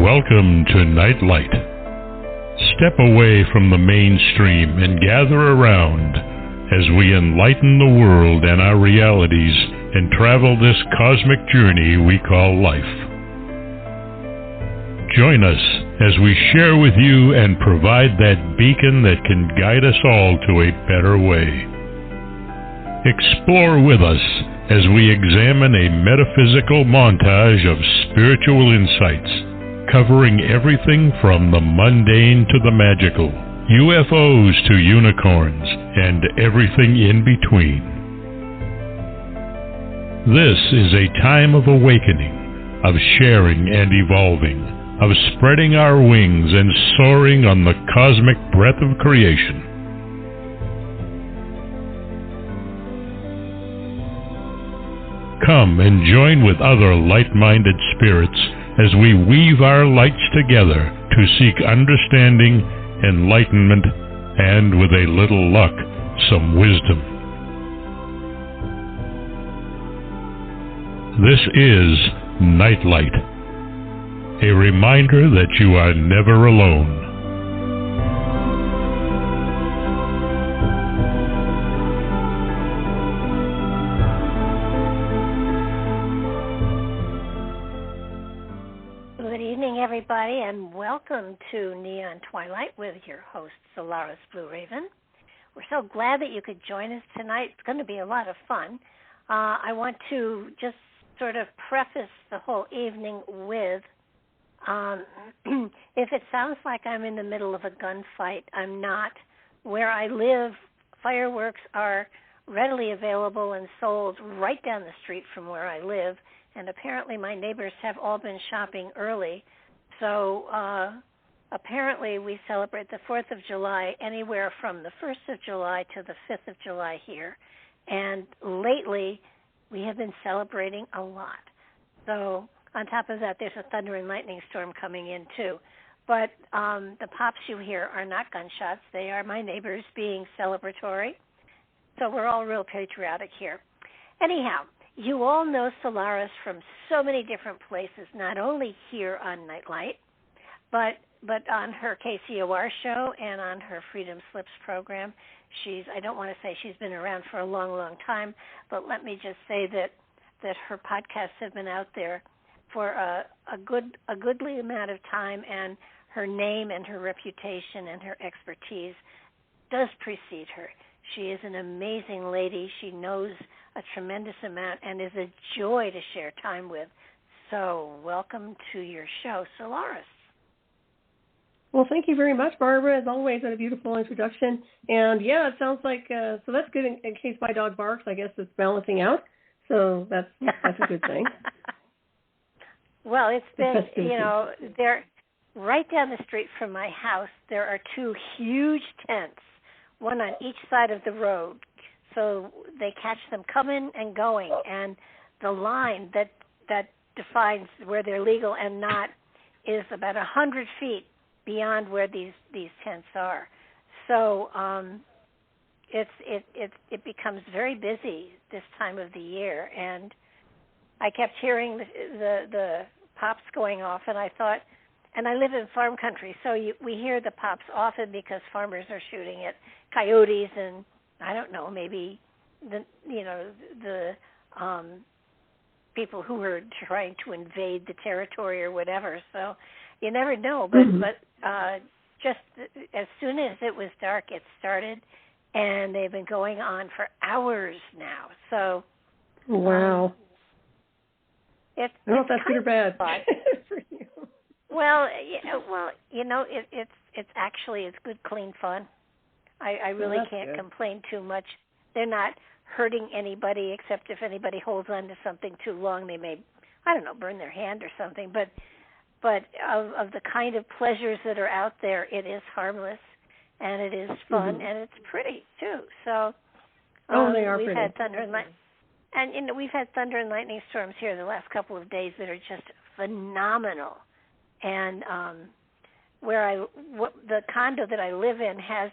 Welcome to Nightlight. Step away from the mainstream and gather around as we enlighten the world and our realities and travel this cosmic journey we call life. Join us as we share with you and provide that beacon that can guide us all to a better way. Explore with us as we examine a metaphysical montage of spiritual insights, covering everything from the mundane to the magical, UFOs to unicorns, and everything in between. This is a time of awakening, of sharing and evolving, of spreading our wings and soaring on the cosmic breath of creation. Come and join with other light-minded spirits as we weave our lights together to seek understanding, enlightenment, and, with a little luck, some wisdom. This is Nightlight, a reminder that you are never alone. Everybody, and welcome to Neon Twilight with your host, Solaris BlueRaven. We're so glad that you could join us tonight. It's going to be a lot of fun. I want to just sort of preface the whole evening with, if it sounds like I'm in the middle of a gunfight, I'm not. Where I live, fireworks are readily available and sold right down the street from where I live, and apparently my neighbors have all been shopping early. So apparently we celebrate the 4th of July anywhere from the 1st of July to the 5th of July here. And lately we have been celebrating a lot. So on top of that, there's a thunder and lightning storm coming in too. But the pops you hear are not gunshots. They are my neighbors being celebratory. So we're all real patriotic here. Anyhow, you all know Solaris from so many different places, not only here on Nightlight, but on her KCOR show and on her Freedom Slips program. I don't want to say she's been around for a long, long time, but let me just say that her podcasts have been out there for a goodly amount of time, and her name and her reputation and her expertise does precede her. She is an amazing lady. She knows a tremendous amount and is a joy to share time with. So welcome to your show, Solaris. Well, thank you very much, Barbara. As always, what a beautiful introduction. And yeah, it sounds like, so that's good in case my dog barks. I guess it's balancing out. So that's a good thing. Well, it's been, there, right down the street from my house, there are two huge tents, one on each side of the road. So they catch them coming and going, and the line that defines where they're legal and not is about 100 feet beyond where these tents are. So it becomes very busy this time of the year, and I kept hearing the pops going off, and I thought, and I live in farm country, so we hear the pops often because farmers are shooting at coyotes and, I don't know, maybe the people who are trying to invade the territory or whatever. So you never know. But just as soon as it was dark, it started, and they've been going on for hours now. So wow. I don't know if that's good or bad for you. Well, it's good, clean fun. I really can't complain too much. They're not hurting anybody, except if anybody holds on to something too long, they may, burn their hand or something. But of the kind of pleasures that are out there, it is harmless, and it is fun, and it's pretty too. So they are we've pretty. had thunder and lightning. And we've had thunder and lightning storms here the last couple of days that are just phenomenal. And the condo that I live in has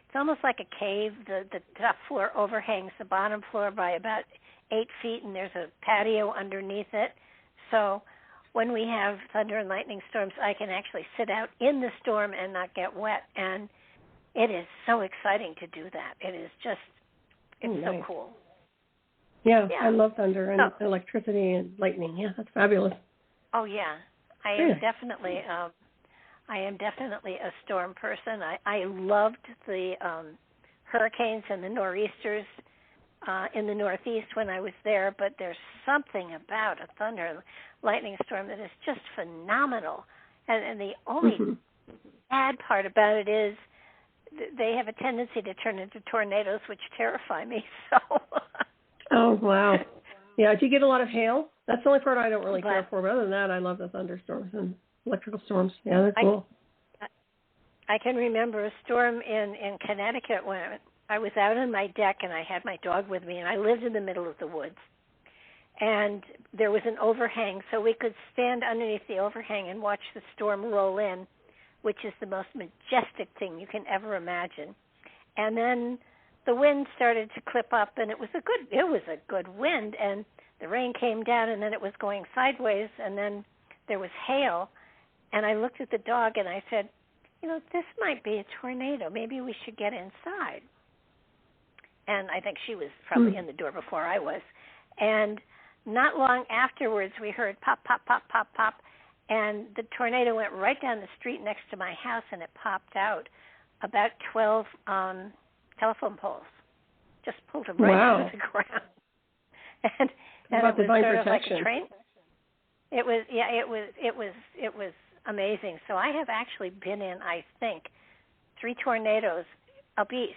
it's almost like a cave. The top floor overhangs the bottom floor by about 8 feet, and there's a patio underneath it. So when we have thunder and lightning storms, I can actually sit out in the storm and not get wet. And it is so exciting to do that. It is just, it's so cool. Yeah, I love thunder and electricity and lightning. Yeah, that's fabulous. Oh, yeah. I am definitely a storm person. I loved the hurricanes and the nor'easters in the Northeast when I was there, but there's something about a thunder and lightning storm that is just phenomenal. And the only bad part about it is they have a tendency to turn into tornadoes, which terrify me. So. Oh, wow. Yeah, do you get a lot of hail? That's the only part I don't really care for. But other than that, I love the thunderstorms and electrical storms. Yeah, they're cool. I can remember a storm in Connecticut when I was out on my deck and I had my dog with me, and I lived in the middle of the woods. And there was an overhang, so we could stand underneath the overhang and watch the storm roll in, which is the most majestic thing you can ever imagine. And then the wind started to clip up, and it was a good wind, and the rain came down, and then it was going sideways, and then there was hail. And I looked at the dog and I said, this might be a tornado. Maybe we should get inside. And I think she was probably in the door before I was. And not long afterwards, we heard pop, pop, pop, pop, pop, and the tornado went right down the street next to my house, and it popped out about 12 telephone poles. Just pulled them right out of the ground. And about it was sort of like protection? A train. It was amazing. So I have actually been in, I think, 3 tornadoes up east.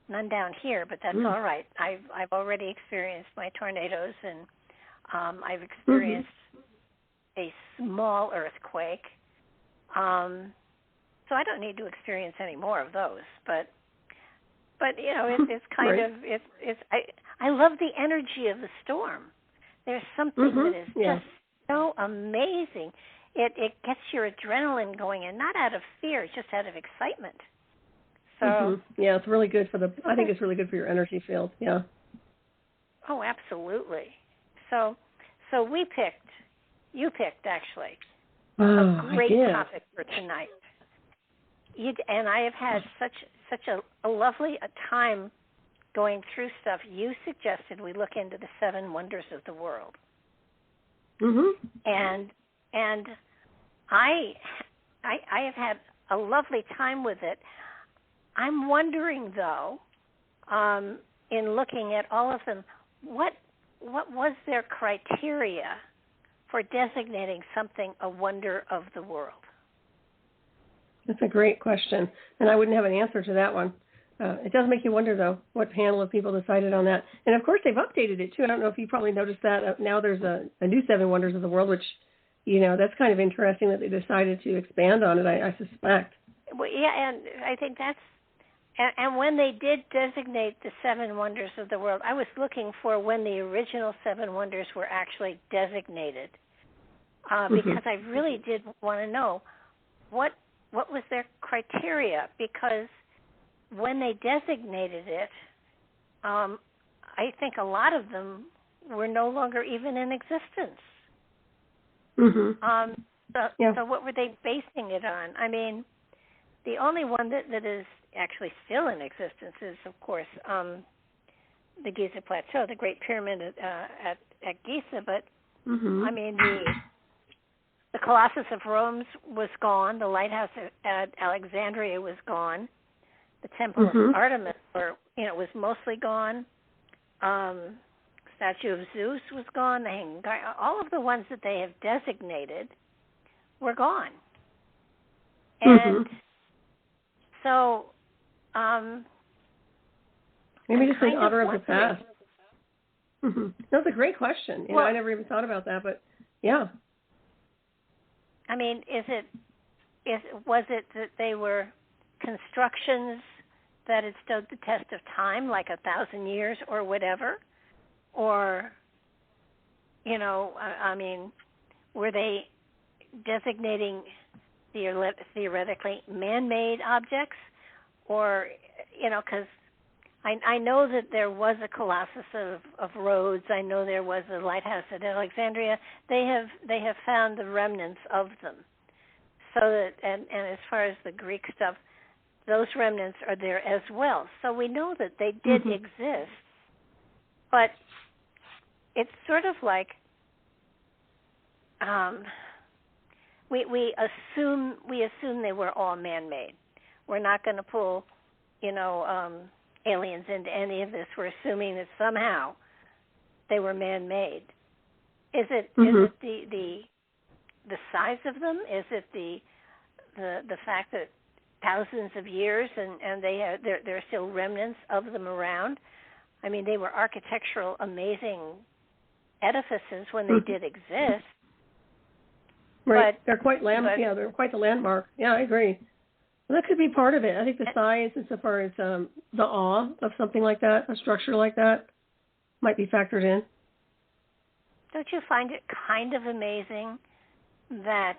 None down here, but that's all right. I've already experienced my tornadoes, and I've experienced a small earthquake. So I don't need to experience any more of those. But it's kind of I love the energy of the storm. There's something that is just so amazing. It gets your adrenaline going, and not out of fear, just out of excitement. So yeah, it's really good I think it's really good for your energy field. Yeah. Oh, absolutely. So you picked actually a great topic for tonight. And I have had such a lovely time going through stuff. You suggested we look into the 7 wonders of the world. And I have had a lovely time with it. I'm wondering, though, in looking at all of them, what was their criteria for designating something a wonder of the world? That's a great question, and I wouldn't have an answer to that one. It does make you wonder, though, what panel of people decided on that. And, of course, they've updated it, too. I don't know if you probably noticed that. Now there's a new 7 wonders of the world, which, that's kind of interesting that they decided to expand on it, I suspect. Well, yeah, and I think that's, and when they did designate the 7 wonders of the world, I was looking for when the original 7 wonders were actually designated, because I really did want to know what was their criteria, because when they designated it, I think a lot of them were no longer even in existence. So what were they basing it on? I mean, the only one that is actually still in existence is, of course, the Giza Plateau, the Great Pyramid at Giza. But I mean, the Colossus of Rome was gone. The lighthouse at Alexandria was gone. The Temple of Artemis, was mostly gone. Statue of Zeus was gone. The Hanging Garden, all of the ones that they have designated were gone. And so, maybe just an honor of the past. That's a great question. I never even thought about that, but yeah. I mean, was it that they were constructions that had stood the test of time, like 1,000 years or whatever? Or, I mean, were they designating theoretically man-made objects? Or, because I know that there was a Colossus of Rhodes. I know there was a lighthouse at Alexandria. They have found the remnants of them. So that and as far as the Greek stuff, those remnants are there as well. So we know that they did exist. But it's sort of like we assume they were all man-made. We're not going to pull, aliens into any of this. We're assuming that somehow they were man-made. Is it the size of them? Is it the fact that thousands of years and there are still remnants of them around? I mean, they were architectural, amazing edifices when they did exist. Right, they're quite they're quite the landmark. Yeah, I agree. Well, that could be part of it. I think the size, insofar as the awe of something like that, a structure like that, might be factored in. Don't you find it kind of amazing that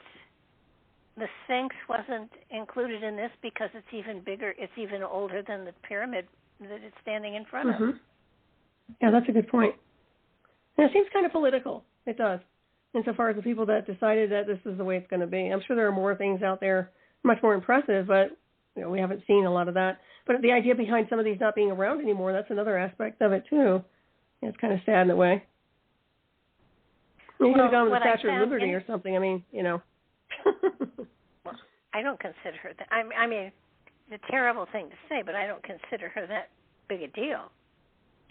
the Sphinx wasn't included in this because it's even bigger, it's even older than the pyramid that it's standing in front of? Yeah, that's a good point. And it seems kind of political. It does, insofar as the people that decided that this is the way it's going to be. I'm sure there are more things out there much more impressive, but we haven't seen a lot of that. But the idea behind some of these not being around anymore, that's another aspect of it, too. It's kind of sad in a way. You could have gone with the Statue of Liberty or something. I mean, Well, I don't consider her that. I mean, it's a terrible thing to say, but I don't consider her that big a deal.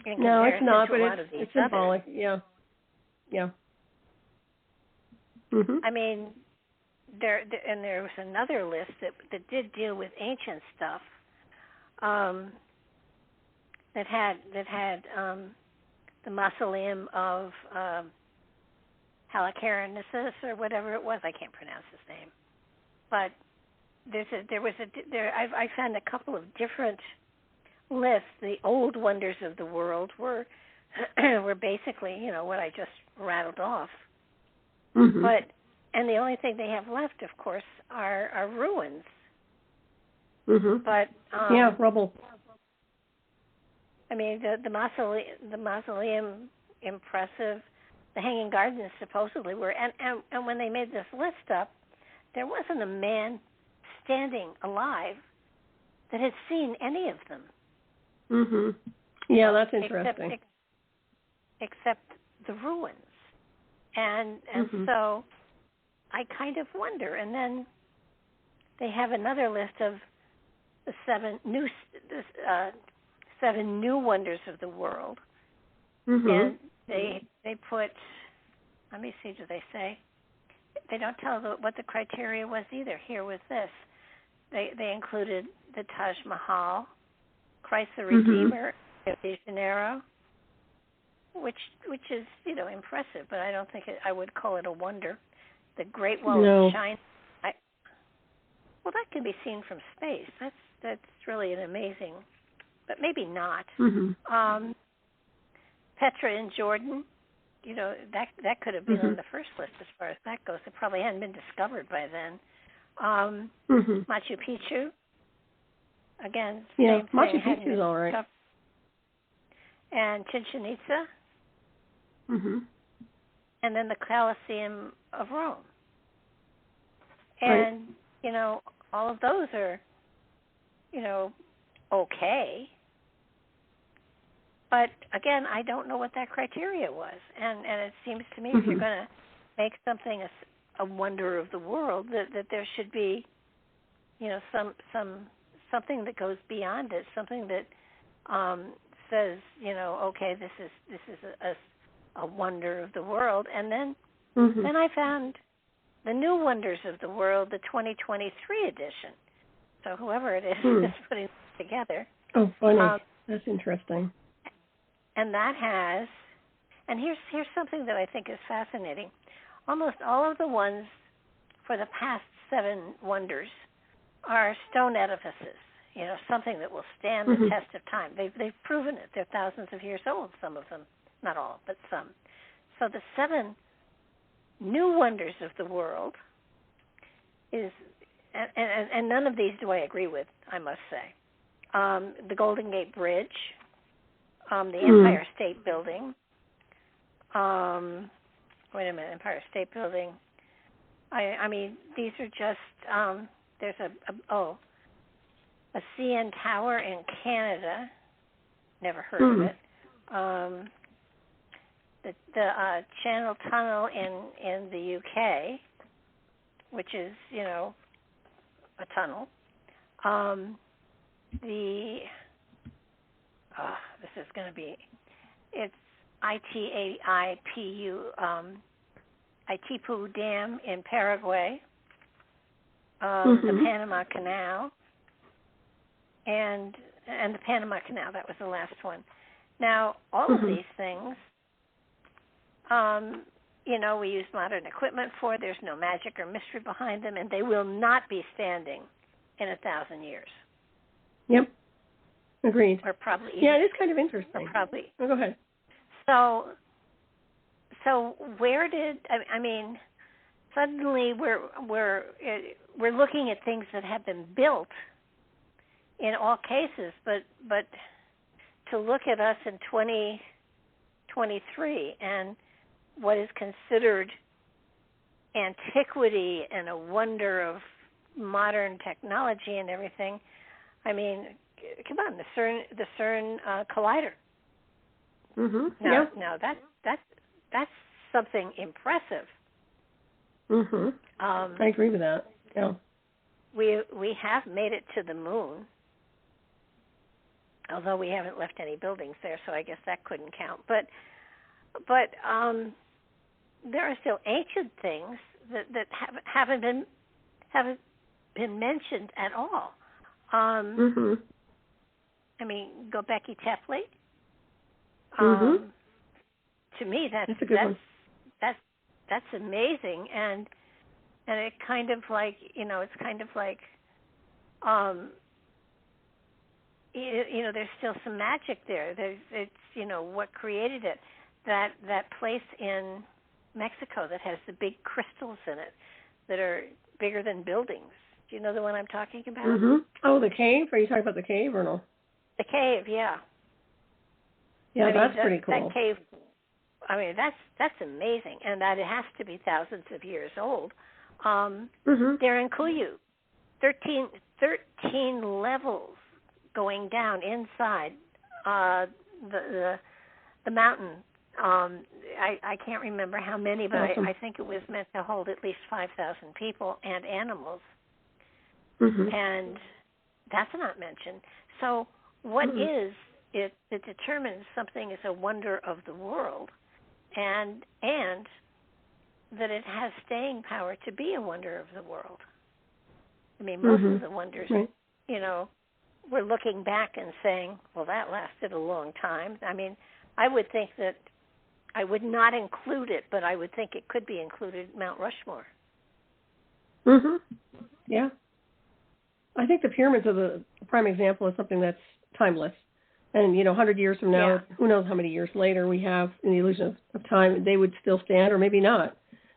No, it's not, but it's symbolic. Yeah. I mean, there was another list that did deal with ancient stuff. That had the mausoleum of Halicarnassus or whatever it was. I can't pronounce his name, but I found a couple of different lists. The old wonders of the world were basically what I just rattled off. And the only thing they have left, of course, are ruins. But rubble. I mean, the mausoleum, impressive. The Hanging Gardens supposedly were, and when they made this list up, there wasn't a man standing alive that had seen any of them. Yeah, that's interesting. Except the ruins, and so I kind of wonder. And then they have another list of the seven new wonders of the world, and they put. Let me see. Do they say? They don't tell what the criteria was either. Here with this, they included the Taj Mahal, Christ the Redeemer, Rio de Janeiro, which is impressive, but I don't think I would call it a wonder. The Great Wall of China. Well, that can be seen from space. That's really an amazing, but maybe not. Petra in Jordan, that could have been on the first list as far as that goes. It probably hadn't been discovered by then. Machu Picchu, again, same thing. Machu Picchu's all right. And Chichen Itza. And then the Colosseum of Rome. And, all of those are, okay. But, again, I don't know what that criteria was. And it seems to me if you're going to make something a wonder of the world, that there should be, something that goes beyond it, something that says, okay, this is a wonder of the world. And then I found the new wonders of the world, the 2023 edition. So whoever it is putting it together. Oh, funny. That's interesting. And that has, and here's something that I think is fascinating. Almost all of the ones for the past 7 wonders are stone edifices. Something that will stand the test of time. They've proven it. They're thousands of years old, some of them. Not all, but some. So the 7 new wonders of the world is, and none of these do I agree with, I must say. The Golden Gate Bridge, the Empire State Building. Wait a minute, Empire State Building. I mean, these are just, there's a CN Tower in Canada. Never heard of it. The Channel Tunnel in the UK, which is, you know, a tunnel. This is going to be, it's Itaipu, Itaipu Dam in Paraguay, the Panama Canal, and the Panama Canal. That was the last one. Now, all of these things, you know, we use modern equipment for. There's no magic or mystery behind them, and they will not be standing in 1,000 years. Yep. Agreed. Or probably. Yeah, it is kind of interesting. Or probably. Oh, go ahead. So where did I mean? Suddenly we're looking at things that have been built in all cases, but to look at us in 2023 and what is considered antiquity and a wonder of modern technology and everything. I mean, come on, the CERN collider. Now that's something impressive. I agree with that. Yeah. We have made it to the moon, although we haven't left any buildings there, so I guess that couldn't count. But there are still ancient things that haven't been mentioned at all. I mean, Göbekli Tepe. To me, that's amazing, and it kind of like, you know, it's kind of like, you know, there's still some magic there. It's you know, what created it. That place in Mexico that has the big crystals in it that are bigger than buildings. Do you know the one I'm talking about? Oh, the cave? Are you talking about the cave or no? The cave, yeah. Yeah, that's pretty cool. That cave, I mean, that's amazing, and that it has to be thousands of years old. They're in Cuyo, 13 levels going down inside the mountain. I can't remember how many, but I think it was meant to hold at least 5,000 people and animals. And that's not mentioned. So what is it that determines something is a wonder of the world, and that it has staying power to be a wonder of the world? I mean, most of the wonders, you know, we're looking back and saying, well, that lasted a long time. I mean, I would think that I would not include it, but I would think it could be included Mount Rushmore. Yeah. I think the pyramids are the prime example of something that's timeless. And, you know, 100 years from now, who knows how many years later we have in the illusion of time, they would still stand or maybe not.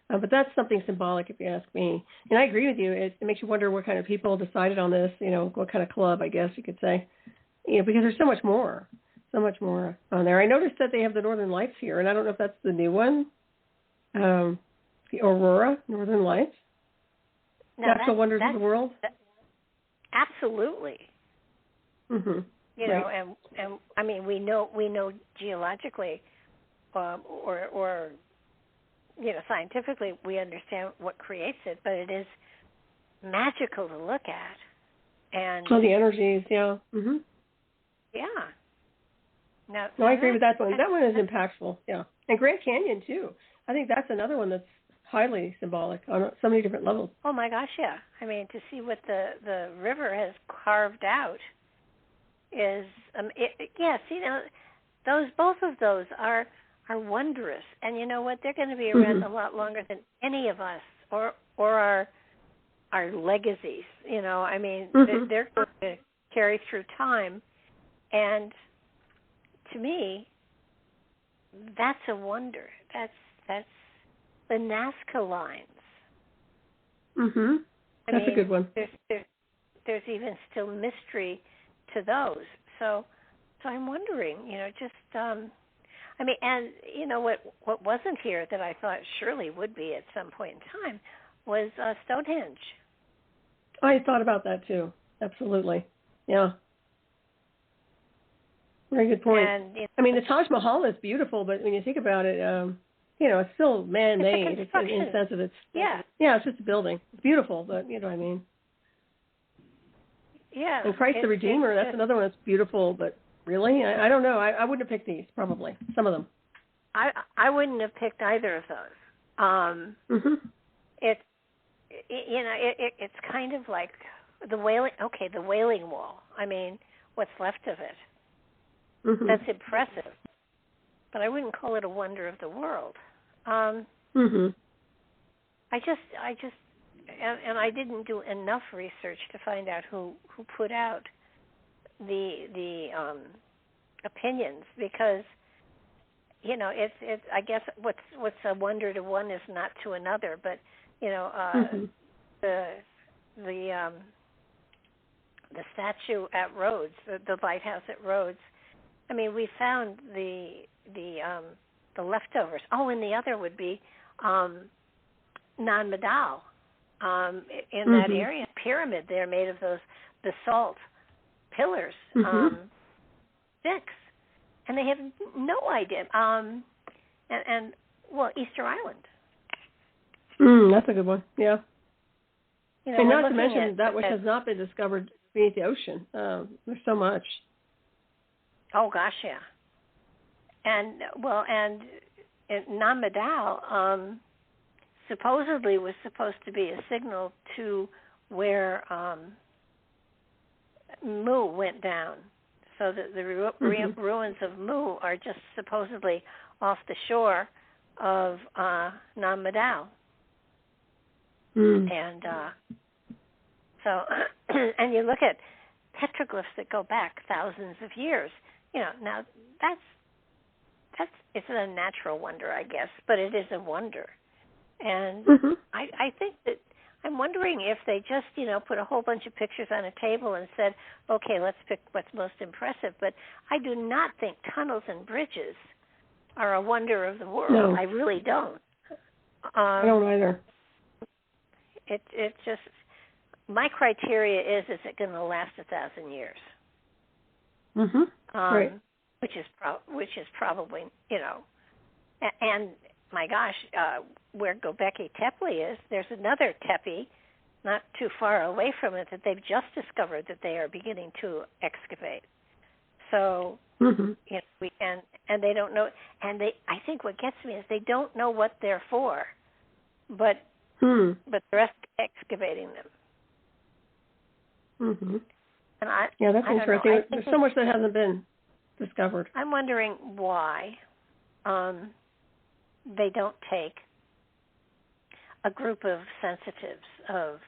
But that's something symbolic, if you ask me. And I agree with you. It makes you wonder what kind of people decided on this, you know, what kind of club, I guess you could say. You know, because there's so much more on there. I noticed that they have the Northern Lights here, and I don't know if that's the new one, the Aurora Northern Lights. Natural wonders of the world. Absolutely. You know, and I mean, we know geologically, or you know, scientifically, we understand what creates it, but it is magical to look at. And the energies, yeah. Yeah. No, I agree with that one. That one is impactful, yeah. And Grand Canyon, too. I think that's another one that's highly symbolic on so many different levels. Oh, my gosh, yeah. I mean, to see what the river has carved out is, see, now, both of those are wondrous. And you know what? They're going to be around a lot longer than any of us or our legacies. You know, I mean, they're going to carry through time. And to me, that's a wonder. That's the Nazca lines. That's a good one. There's even still mystery to those. So So I'm wondering, just I mean, and what wasn't here that I thought surely would be at some point in time was Stonehenge. I thought about that too. Absolutely. Yeah. Very good point. And, I mean, the Taj Mahal is beautiful, but when you think about it, it's still man-made. It's in the sense of it's it's just a building. It's beautiful, but you know what I mean. Yeah. And Christ the Redeemer, that's another one that's beautiful, but really, I don't know. I wouldn't have picked these, probably some of them. I wouldn't have picked either of those. It's it's kind of like the Wailing Wall. I mean, what's left of it. That's impressive, but I wouldn't call it a wonder of the world. I just, and I didn't do enough research to find out who put out the opinions, because it's I guess what's a wonder to one is not to another, but the statue at Rhodes, the lighthouse at Rhodes. I mean, we found the leftovers. Oh, and the other would be Nan Madol in that area, pyramid there made of those basalt pillars, sticks, and they have no idea. And Easter Island. That's a good one. Yeah. And not to mention that which has not been discovered beneath the ocean. There's so much. Oh gosh, yeah. And Nan Madol supposedly was supposed to be a signal to where Mu went down. So that the ruins of Mu are just supposedly off the shore of Nan Madol. And so, and you look at petroglyphs that go back thousands of years. Now that's it's a natural wonder, I guess, but it is a wonder. And I think that I'm wondering if they just, put a whole bunch of pictures on a table and said, okay, let's pick what's most impressive. But I do not think tunnels and bridges are a wonder of the world. No. I really don't. I don't either. It just, my criteria is it going to last 1,000 years? Right. Which is probably, and my gosh, where Göbekli Tepe is, there's another tepe not too far away from it that they've just discovered that they are beginning to excavate. So, and they don't know, and I think what gets me is they don't know what they're for, but they're excavating them. And that's interesting. There's so much that hasn't been discovered. I'm wondering why they don't take a group of sensitives, of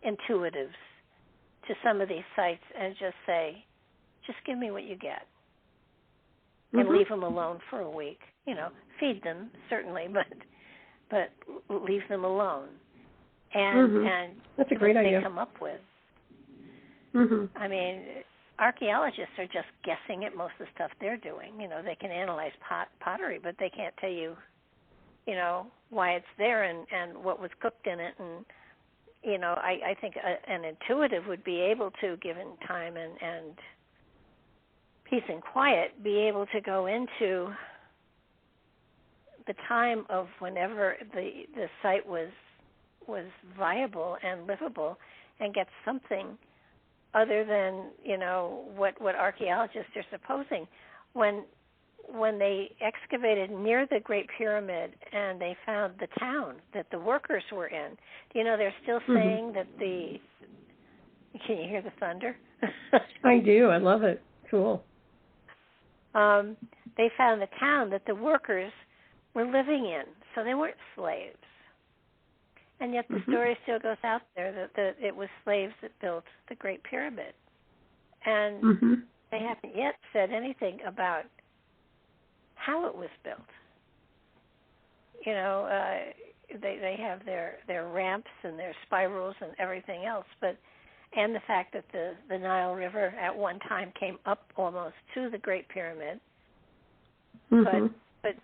intuitives to some of these sites and just say, just give me what you get. And leave them alone for a week. Feed them, certainly, but leave them alone. And that's a great idea. They come up with. I mean, archaeologists are just guessing at most of the stuff they're doing. They can analyze pottery, but they can't tell you, why it's there and what was cooked in it. And, I think an intuitive would be able to, given time and peace and quiet, be able to go into the time of whenever the site was viable and livable and get something other than, what archaeologists are supposing. When they excavated near the Great Pyramid and they found the town that the workers were in, they're still saying that can you hear the thunder? I do. I love it. Cool. They found the town that the workers were living in, so they weren't slaves. And yet the story still goes out there that it was slaves that built the Great Pyramid. And they haven't yet said anything about how it was built. They have their ramps and their spirals and everything else, but and the fact that the Nile River at one time came up almost to the Great Pyramid. Mm-hmm. But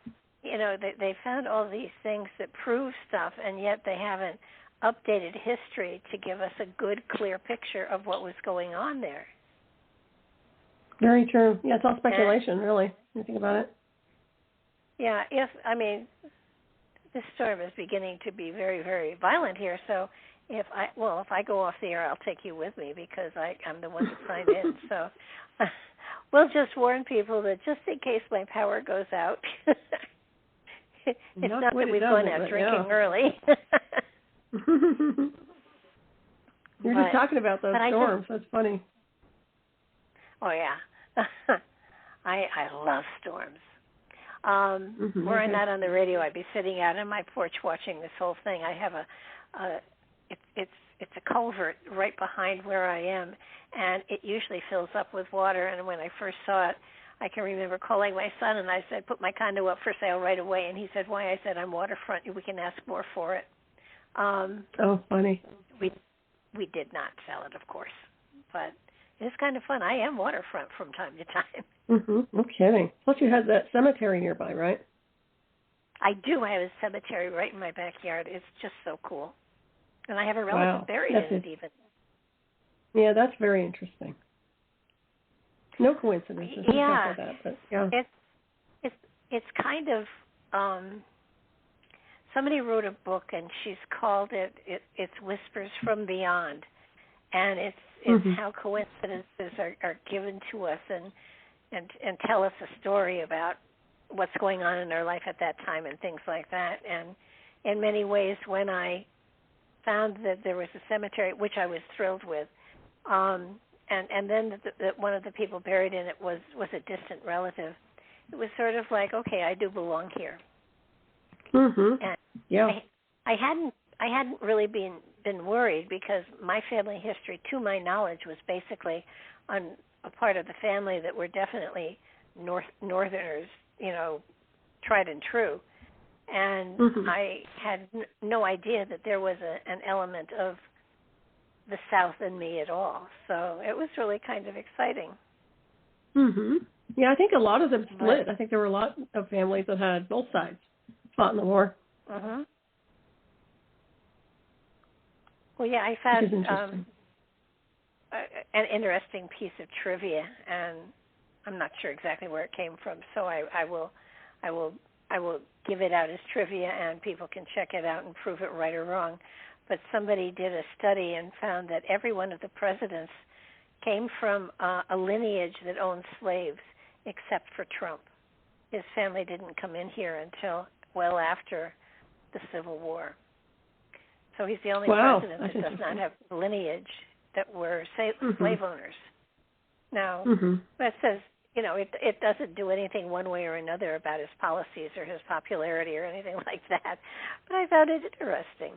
they found all these things that prove stuff, and yet they haven't updated history to give us a good, clear picture of what was going on there. Very true. Yeah, it's all speculation, really, when you think about it. Yeah, this storm is beginning to be very, very violent here, so if I go off the air, I'll take you with me because I'm the one that signed in. So we'll just warn people that just in case my power goes out, it's not that we've gone out drinking early. You're just talking about those storms. That's funny. Oh, yeah. I love storms. Were I not on the radio, I'd be sitting out on my porch watching this whole thing. I have it's a culvert right behind where I am, and it usually fills up with water. And when I first saw it, I can remember calling my son, and I said, put my condo up for sale right away. And he said, why? I said, I'm waterfront. We can ask more for it. Oh, funny. We did not sell it, of course, but it's kind of fun. I am waterfront from time to time. Mm-hmm. No kidding. Plus you have that cemetery nearby, right? I do. I have a cemetery right in my backyard. It's just so cool. And I have a relative buried in it even. Yeah, that's very interesting. No coincidence. Yeah. That, but yeah. It's kind of, somebody wrote a book and she's called it's Whispers from Beyond. And it's how coincidences are given to us and tell us a story about what's going on in our life at that time and things like that. And in many ways, when I found that there was a cemetery, which I was thrilled with, and then that one of the people buried in it was a distant relative, it was sort of like, okay, I do belong here. Mm-hmm. And yeah. I hadn't really been worried because my family history, to my knowledge, was basically on a part of the family that were definitely Northerners, tried and true. And I had no idea that there was an element of the South in me at all. So it was really kind of exciting. Mm-hmm. Yeah, I think a lot of them split. I think there were a lot of families that had both sides fought in the war. Mm-hmm. Well, yeah, I found an interesting piece of trivia, and I'm not sure exactly where it came from, so I will give it out as trivia, and people can check it out and prove it right or wrong. But somebody did a study and found that every one of the presidents came from a lineage that owned slaves, except for Trump. His family didn't come in here until well after the Civil War. So he's the only president that does not have lineage that were slave owners. Now, that says, it doesn't do anything one way or another about his policies or his popularity or anything like that. But I found it interesting.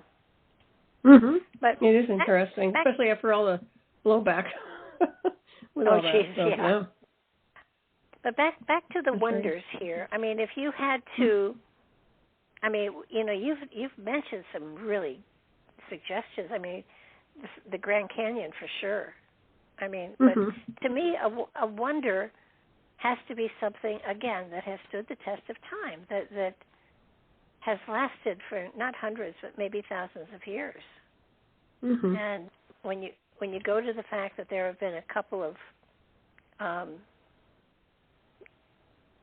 Mm-hmm. But it is interesting, especially after all the blowback with all that. So, yeah. But back to the wonders here. I mean, if you had to, you've mentioned some really suggestions. I mean, the Grand Canyon for sure. I mean, but to me, a wonder has to be something, again, that has stood the test of time, that has lasted for not hundreds, but maybe thousands of years. Mm-hmm. And when you go to the fact that there have been a couple of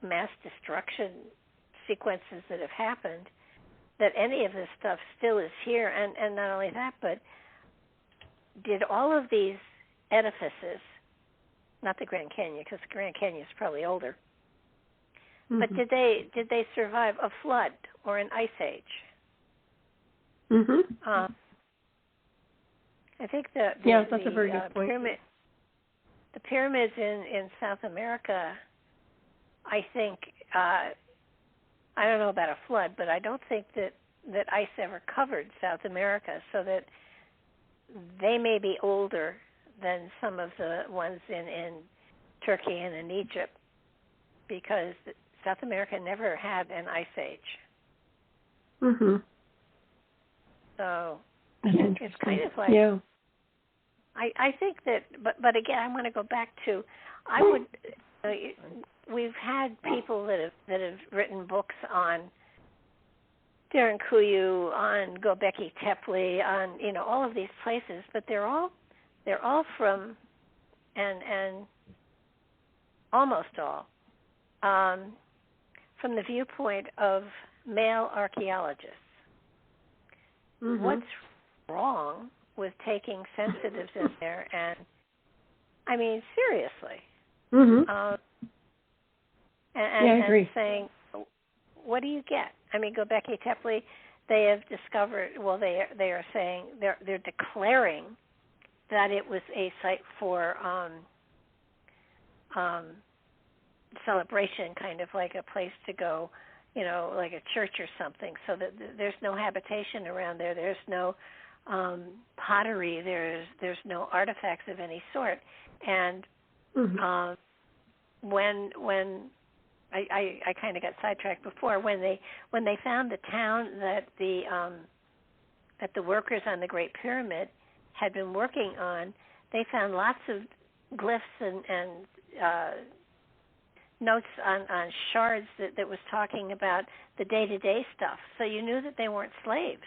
mass destruction sequences that have happened, that any of this stuff still is here, and not only that, but did all of these edifices, not the Grand Canyon, because the Grand Canyon is probably older, but did they survive a flood or an ice age? I think that's a very good point. The pyramids in South America, I think, I don't know about a flood, but I don't think that ice ever covered South America, so that they may be older than some of the ones in Turkey and in Egypt, because South America never had an ice age. Mm-hmm. So that's it's kind of like, I think that, but again, I want to go back to, we've had people that have written books on Darren Kuyu, on Göbekli Tepe, on all of these places, but they're all from, and almost all from the viewpoint of male archaeologists. Mm-hmm. What's wrong with taking sensitives in there and, I mean, seriously, mm-hmm. and saying, what do you get? I mean, Göbekli Tepe, they have discovered. Well, they are saying they're declaring that it was a site for celebration, kind of like a place to go, like a church or something. So that there's no habitation around there. There's no pottery. There's no artifacts of any sort. And mm-hmm. When I kind of got sidetracked before, when they found the town that the workers on the Great Pyramid had been working on, they found lots of glyphs and notes on shards that was talking about the day-to-day stuff. So you knew that they weren't slaves.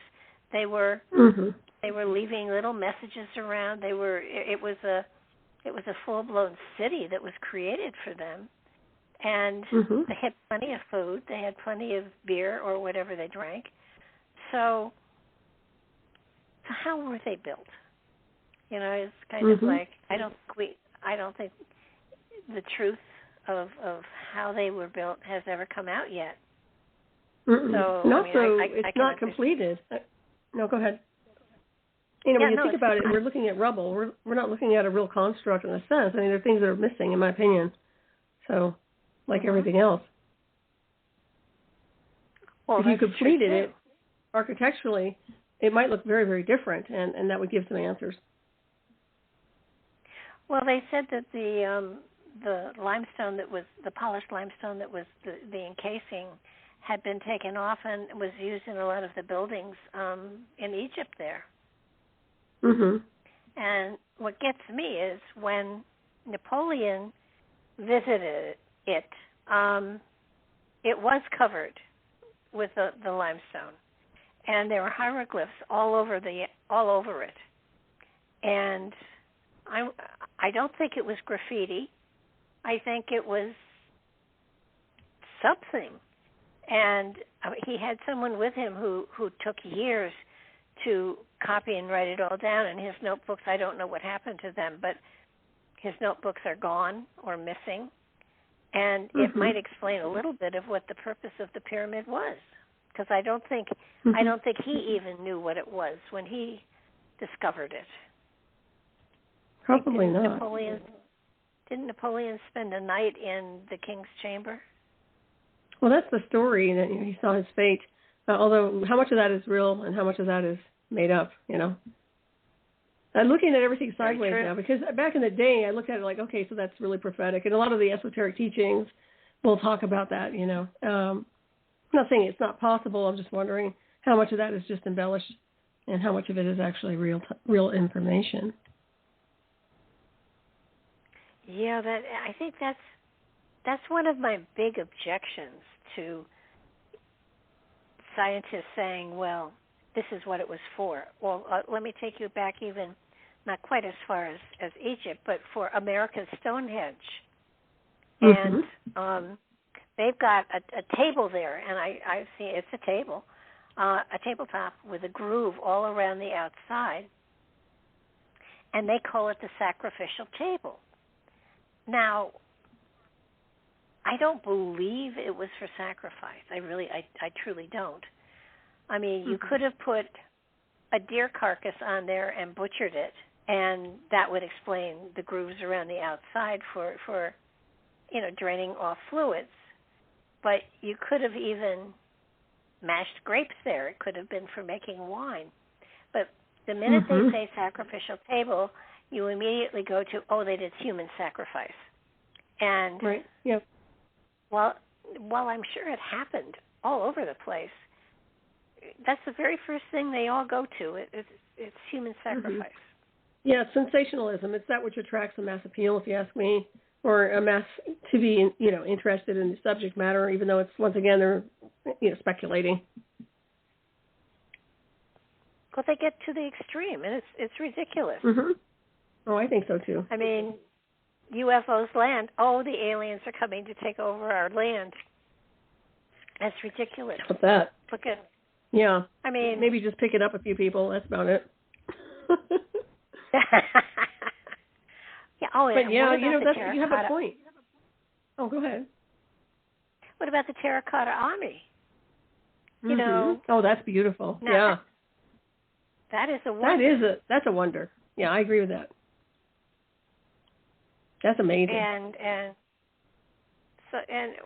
They were mm-hmm. they were leaving little messages around. It was a full-blown city that was created for them. And mm-hmm. they had plenty of food. They had plenty of beer or whatever they drank. So how were they built? It's kind mm-hmm. of like I don't think the truth of how they were built has ever come out yet. Mm-mm. So it's not completed. No, go ahead. When you think about it, we're looking at rubble. We're not looking at a real construct in a sense. I mean, there are things that are missing, in my opinion. So, like mm-hmm. everything else. Well, if you completed it architecturally, it might look very, very different, and that would give some answers. Well, they said that the limestone that was the polished limestone that was the encasing had been taken off and was used in a lot of the buildings in Egypt there. Mm-hmm. And what gets me is when Napoleon visited it, it was covered with the limestone, and there were hieroglyphs all over it. And I don't think it was graffiti. I think it was something. And he had someone with him who took years to copy and write it all down. And his notebooks, I don't know what happened to them, but his notebooks are gone or missing. And mm-hmm. it might explain a little bit of what the purpose of the pyramid was, because I don't think he even knew what it was when he discovered it. Probably not. Didn't Napoleon spend a night in the king's chamber? Well, that's the story that he saw his fate. Although, how much of that is real and how much of that is made up? I'm looking at everything sideways now, because back in the day, I looked at it like, okay, so that's really prophetic, and a lot of the esoteric teachings will talk about that. I'm not saying it's not possible. I'm just wondering how much of that is just embellished, and how much of it is actually real information. Yeah, I think that's one of my big objections to scientists saying, well, this is what it was for. Well, let me take you back even not quite as far as Egypt, but for America's Stonehenge. Mm-hmm. And they've got a table there, and I've seen it's a table, a tabletop with a groove all around the outside, and they call it the sacrificial table. Now, I don't believe it was for sacrifice. I truly don't. I mean, you could have put a deer carcass on there and butchered it, and that would explain the grooves around the outside for draining off fluids. But you could have even mashed grapes there. It could have been for making wine. But the minute mm-hmm. they say sacrificial table, you immediately go to, they did human sacrifice. And right. Yep. while I'm sure it happened all over the place, that's the very first thing they all go to. It's human sacrifice. Yeah, it's sensationalism. It's that which attracts a mass appeal, if you ask me, or a mass to be, interested in the subject matter, even though it's, once again, they're, speculating. Well, they get to the extreme, and it's ridiculous. Mm-hmm. Oh, I think so, too. I mean, UFOs land. Oh, the aliens are coming to take over our land. That's ridiculous. What's that? Look at. Yeah. I mean, maybe just picking up a few people. That's about it. Yeah. Oh, but yeah, you have a point. Oh, go ahead. What about the terracotta army? Mm-hmm. Oh, that's beautiful. Now, yeah. That is a wonder. That's a wonder. Yeah, I agree with that. That's amazing. And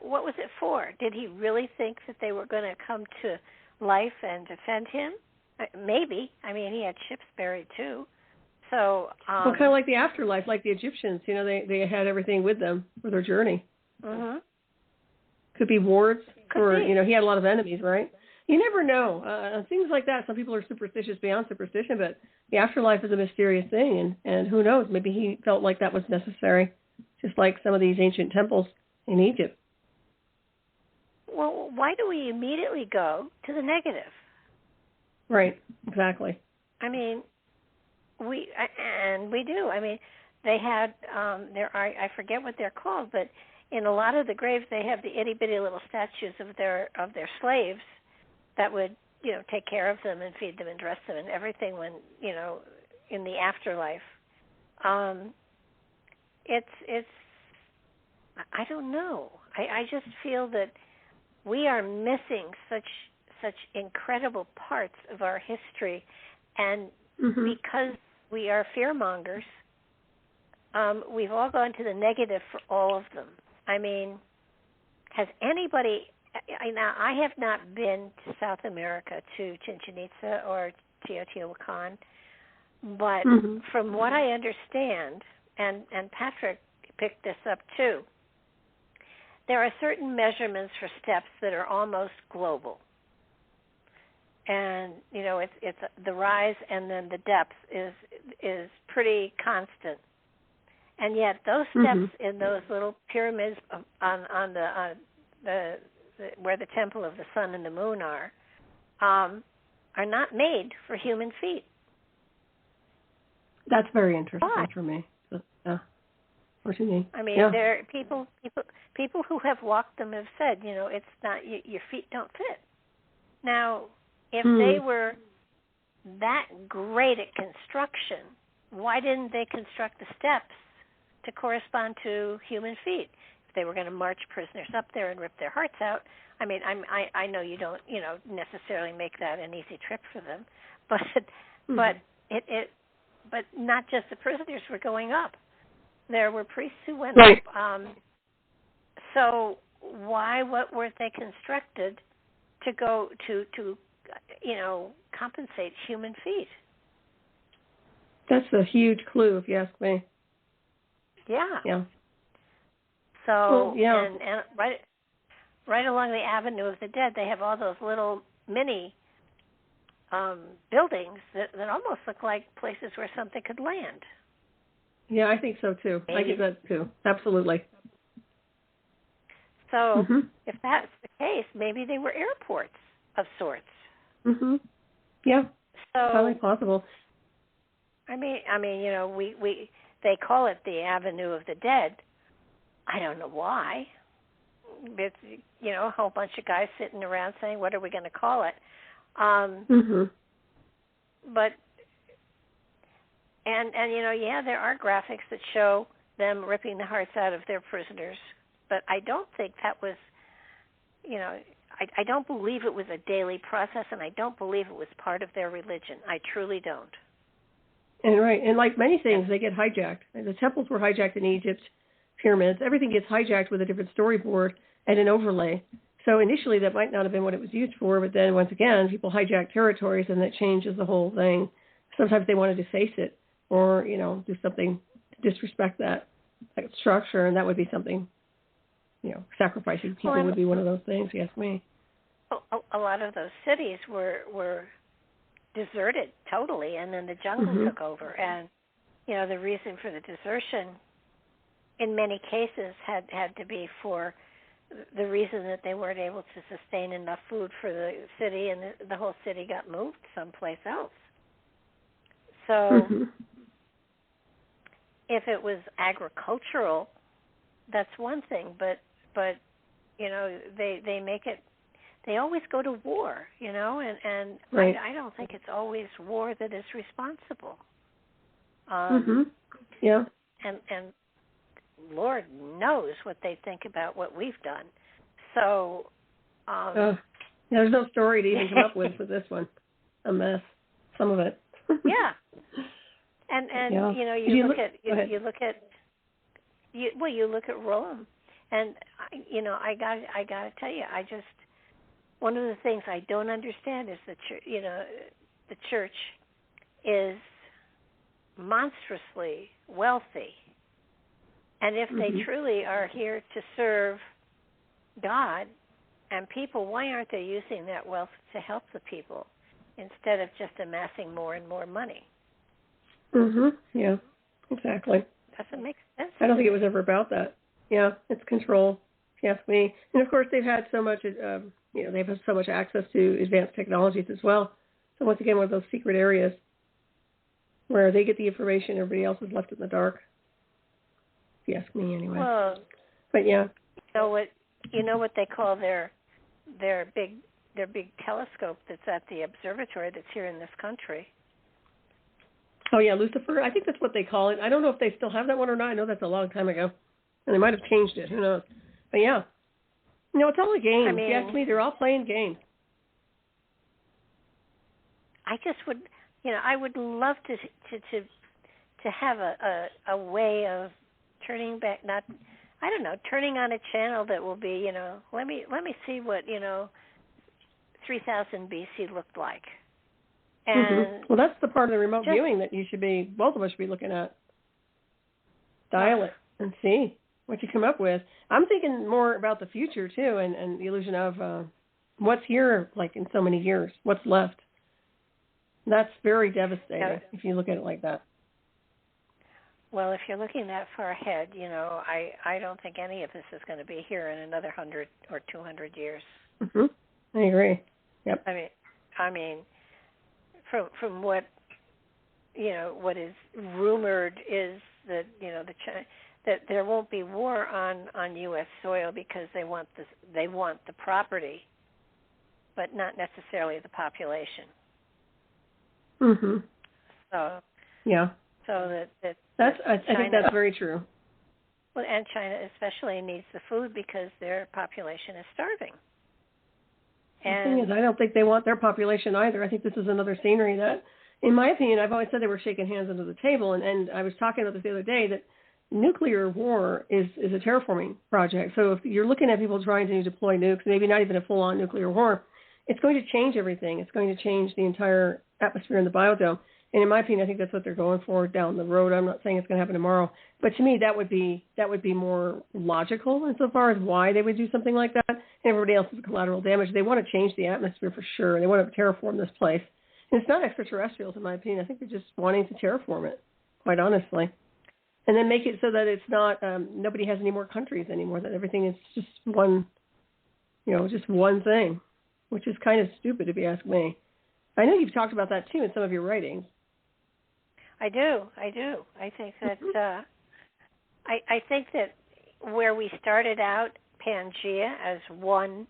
what was it for? Did he really think that they were going to come to life and defend him? Maybe. I mean, he had ships buried too. So well, kind of like the afterlife, like the Egyptians. They had everything with them for their journey. Mm-hmm. Could be wards, he had a lot of enemies, right? You never know. Things like that. Some people are superstitious beyond superstition, but the afterlife is a mysterious thing, and who knows? Maybe he felt like that was necessary, just like some of these ancient temples in Egypt. Well, why do we immediately go to the negative? Right. Exactly. I mean, we do. I mean, they had I forget what they're called, but in a lot of the graves they have the itty bitty little statues of their slaves that would take care of them and feed them and dress them and everything when in the afterlife. It's I don't know. I just feel that we are missing such incredible parts of our history, and because we are fearmongers, we've all gone to the negative for all of them. I mean, has anybody? I have not been to South America, to Chichen Itza or Teotihuacan, but from what I understand, and Patrick picked this up too, there are certain measurements for steps that are almost global. And, it's the rise and then the depth is pretty constant. And yet those steps in those little pyramids on the where the temple of the sun and the moon are not made for human feet. That's very interesting for me. What do you mean? I mean, there are people who have walked them have said, it's not your feet don't fit. Now, if they were that great at construction, why didn't they construct the steps to correspond to human feet? If they were going to march prisoners up there and rip their hearts out, I mean, I know you don't, necessarily make that an easy trip for them, but but not just the prisoners were going up. There were priests who went up. So what weren't they constructed to go to compensate human feet? That's a huge clue, if you ask me. Yeah. Yeah. So and right along the Avenue of the Dead, they have all those little mini buildings that almost look like places where something could land. Yeah, I think so too. Maybe. I get that too. Absolutely. So if that's the case, maybe they were airports of sorts. Yeah. So probably possible. I mean, we they call it the Avenue of the Dead. I don't know why. It's a whole bunch of guys sitting around saying, "What are we going to call it?" But and there are graphics that show them ripping the hearts out of their prisoners, but I don't think that was, I don't believe it was a daily process, and I don't believe it was part of their religion. I truly don't. And like many things, they get hijacked. The temples were hijacked in Egypt, pyramids. Everything gets hijacked with a different storyboard and an overlay. So initially that might not have been what it was used for, but then once again, people hijack territories and that changes the whole thing. Sometimes they want to deface it or, do something to disrespect that structure, and that would be something, sacrificing people would be one of those things, you ask me. A lot of those cities were deserted totally, and then the jungle took over. And the reason for the desertion in many cases had to be for the reason that they weren't able to sustain enough food for the city, and the whole city got moved someplace else. So if it was agricultural, that's one thing, but they make it. They always go to war, and right. I don't think it's always war that is responsible. Yeah. And Lord knows what they think about what we've done. So there's no story to even come up with for this one. A mess, some of it. Yeah. And you look at Rome, and I got to tell you, one of the things I don't understand is that the church is monstrously wealthy, and if they truly are here to serve God and people, why aren't they using that wealth to help the people instead of just amassing more and more money? Yeah, exactly. Doesn't make sense. I don't think it was ever about that. Yeah, it's control, if you ask me. And of course, they've had so much, they've had so much access to advanced technologies as well. So once again, one of those secret areas where they get the information, everybody else is left in the dark. If you ask me, anyway. Well, but yeah. You know what they call their big telescope that's at the observatory that's here in this country. Oh yeah, Lucifer. I think that's what they call it. I don't know if they still have that one or not. I know that's a long time ago, and they might have changed it. Who knows? But yeah, it's all a game. If you ask me, they're all playing games. I just would, I would love to have a way of turning back, turning on a channel that will be, let me see what 3000 BC looked like. And well, that's the part of the remote viewing that both of us should be looking at. Dial it and see what you come up with. I'm thinking more about the future too, and the illusion of what's here, like in so many years, what's left. That's very devastating if you look at it like that. Well, if you're looking that far ahead, I don't think any of this is going to be here in another 100 or 200 years. I agree. Yep. I mean, from what what is rumored is that that there won't be war on U.S. soil because they want the property, but not necessarily the population. So yeah. So I think that's very true. Well, and China especially needs the food because their population is starving. And the thing is, I don't think they want their population either. I think this is another scenery that, in my opinion, I've always said they were shaking hands under the table. And I was talking about this the other day that nuclear war is a terraforming project. So if you're looking at people trying to deploy nukes, maybe not even a full-on nuclear war, it's going to change everything. It's going to change the entire atmosphere in the biodome. And in my opinion, I think that's what they're going for down the road. I'm not saying it's going to happen tomorrow, but to me, that would be more logical insofar as why they would do something like that. And everybody else is collateral damage. They want to change the atmosphere for sure. They want to terraform this place. And it's not extraterrestrials, in my opinion. I think they're just wanting to terraform it, quite honestly, and then make it so that it's not nobody has any more countries anymore. That everything is just one, just one thing, which is kind of stupid if you ask me. I know you've talked about that too in some of your writings. I do. I think that I think that where we started out, Pangea, as one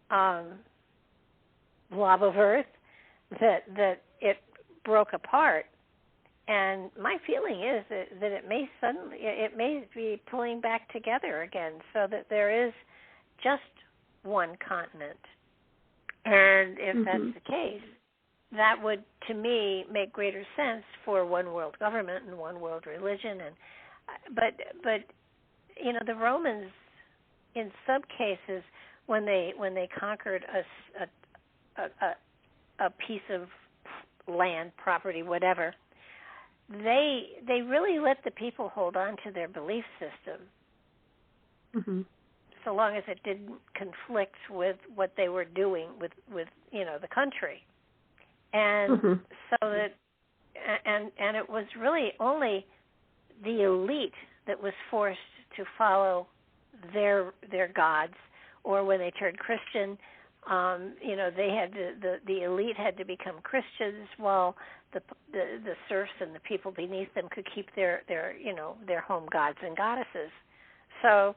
blob of Earth, that it broke apart, and my feeling is that it may be pulling back together again, so that there is just one continent, and if that's the case, that would, to me, make greater sense for one world government and one world religion. But the Romans, in some cases, when they conquered a piece of land, property, whatever, they really let the people hold on to their belief system, so long as it didn't conflict with what they were doing with the country. And so that, and it was really only the elite that was forced to follow their gods, or when they turned Christian, they had the elite had to become Christians, while the serfs and the people beneath them could keep their home gods and goddesses. So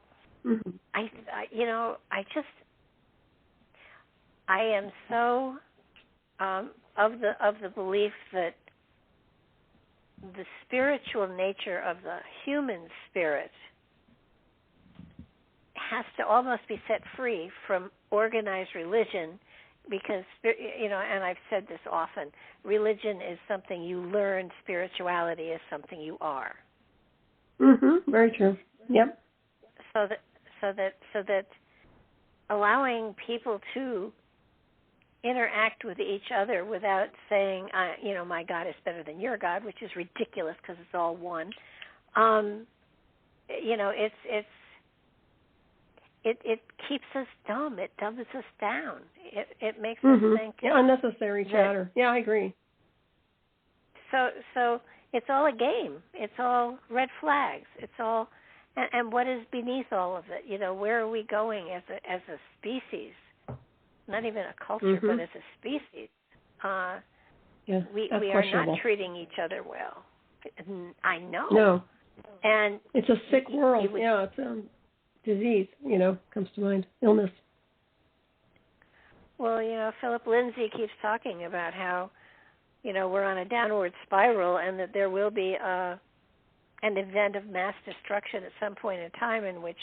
I am so of the belief that the spiritual nature of the human spirit has to almost be set free from organized religion, because, and I've said this often, religion is something you learn, spirituality is something you are. Very true. Yep. So that allowing people to interact with each other without saying, my God is better than your God, which is ridiculous because it's all one. It keeps us dumb. It dumbs us down. It makes us think. Yeah, unnecessary chatter. Yeah, I agree. So it's all a game. It's all red flags. It's all, and what is beneath all of it? Where are we going as a species? Not even a culture, but as a species. We are not treating each other well. I know. No. And it's a sick world. It's disease, comes to mind, illness. Well, Philip Lindsay keeps talking about how, we're on a downward spiral, and that there will be an event of mass destruction at some point in time in which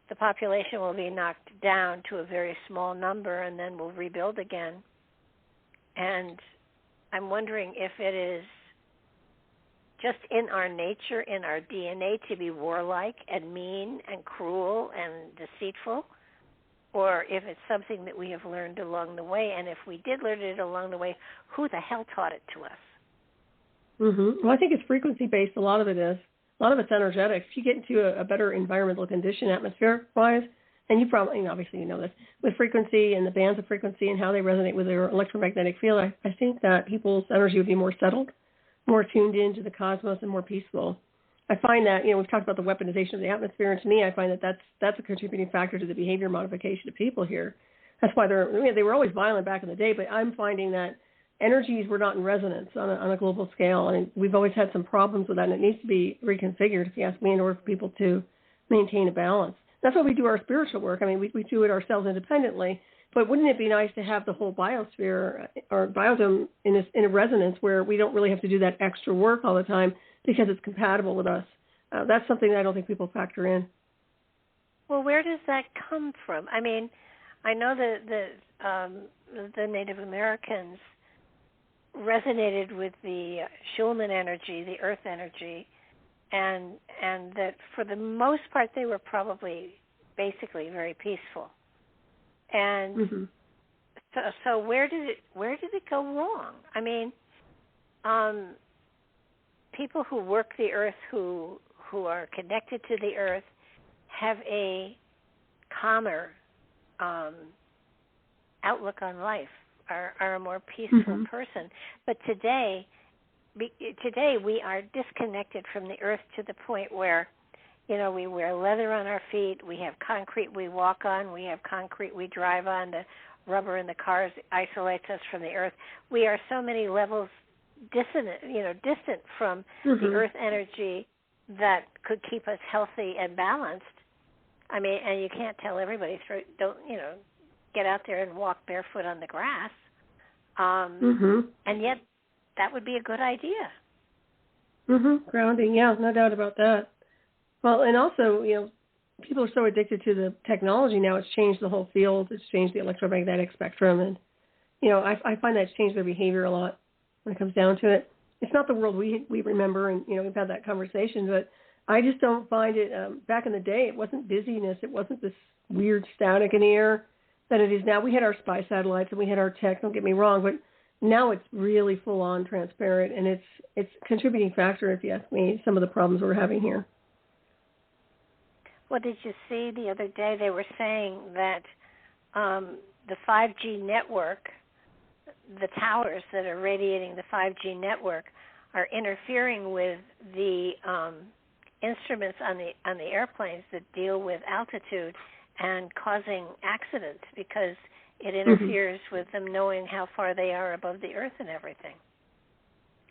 the population will be knocked down to a very small number, and then we'll rebuild again. And I'm wondering if it is just in our nature, in our DNA, to be warlike and mean and cruel and deceitful, or if it's something that we have learned along the way. And if we did learn it along the way, who the hell taught it to us? Well, I think it's frequency-based. A lot of it is. A lot of it's energetic. If you get into a better environmental condition, atmospheric-wise, and you probably, obviously you know this, with frequency and the bands of frequency and how they resonate with their electromagnetic field, I think that people's energy would be more settled, more tuned into the cosmos, and more peaceful. I find that, we've talked about the weaponization of the atmosphere, and to me, I find that that's a contributing factor to the behavior modification of people here. That's why they were always violent back in the day, but I'm finding that energies were not in resonance on a global scale, and we've always had some problems with that, and it needs to be reconfigured, if you ask me, in order for people to maintain a balance. That's why we do our spiritual work. I mean, we do it ourselves independently, but wouldn't it be nice to have the whole biosphere or biodome in a resonance where we don't really have to do that extra work all the time because it's compatible with us? That's something that I don't think people factor in. Well, where does that come from? I mean, I know that the Native Americans resonated with the Schulman energy, the earth energy, and that for the most part they were probably basically very peaceful. And so where did it go wrong? I mean, people who work the earth, who are connected to the earth, have a calmer outlook on life, are a more peaceful person. But today we are disconnected from the earth to the point where, we wear leather on our feet, we have concrete we walk on, we have concrete we drive on, the rubber in the cars isolates us from the earth. We are so many levels distant from the earth energy that could keep us healthy and balanced. I mean, and you can't tell everybody, don't get out there and walk barefoot on the grass. And yet that would be a good idea. Grounding, yeah, no doubt about that. Well, and also, people are so addicted to the technology now, it's changed the whole field. It's changed the electromagnetic spectrum. And, I find that it's changed their behavior a lot when it comes down to it. It's not the world we remember, and, we've had that conversation, but I just don't find it, back in the day, it wasn't busyness. It wasn't this weird static in the air that it is now. We had our spy satellites and we had our tech, don't get me wrong, but now it's really full-on transparent, and it's a contributing factor, if you ask me, some of the problems we're having here. Well, did you see the other day they were saying that the 5G network the towers that are radiating the 5G network are interfering with the instruments on the airplanes that deal with altitude and causing accidents because it interferes with them knowing how far they are above the earth and everything.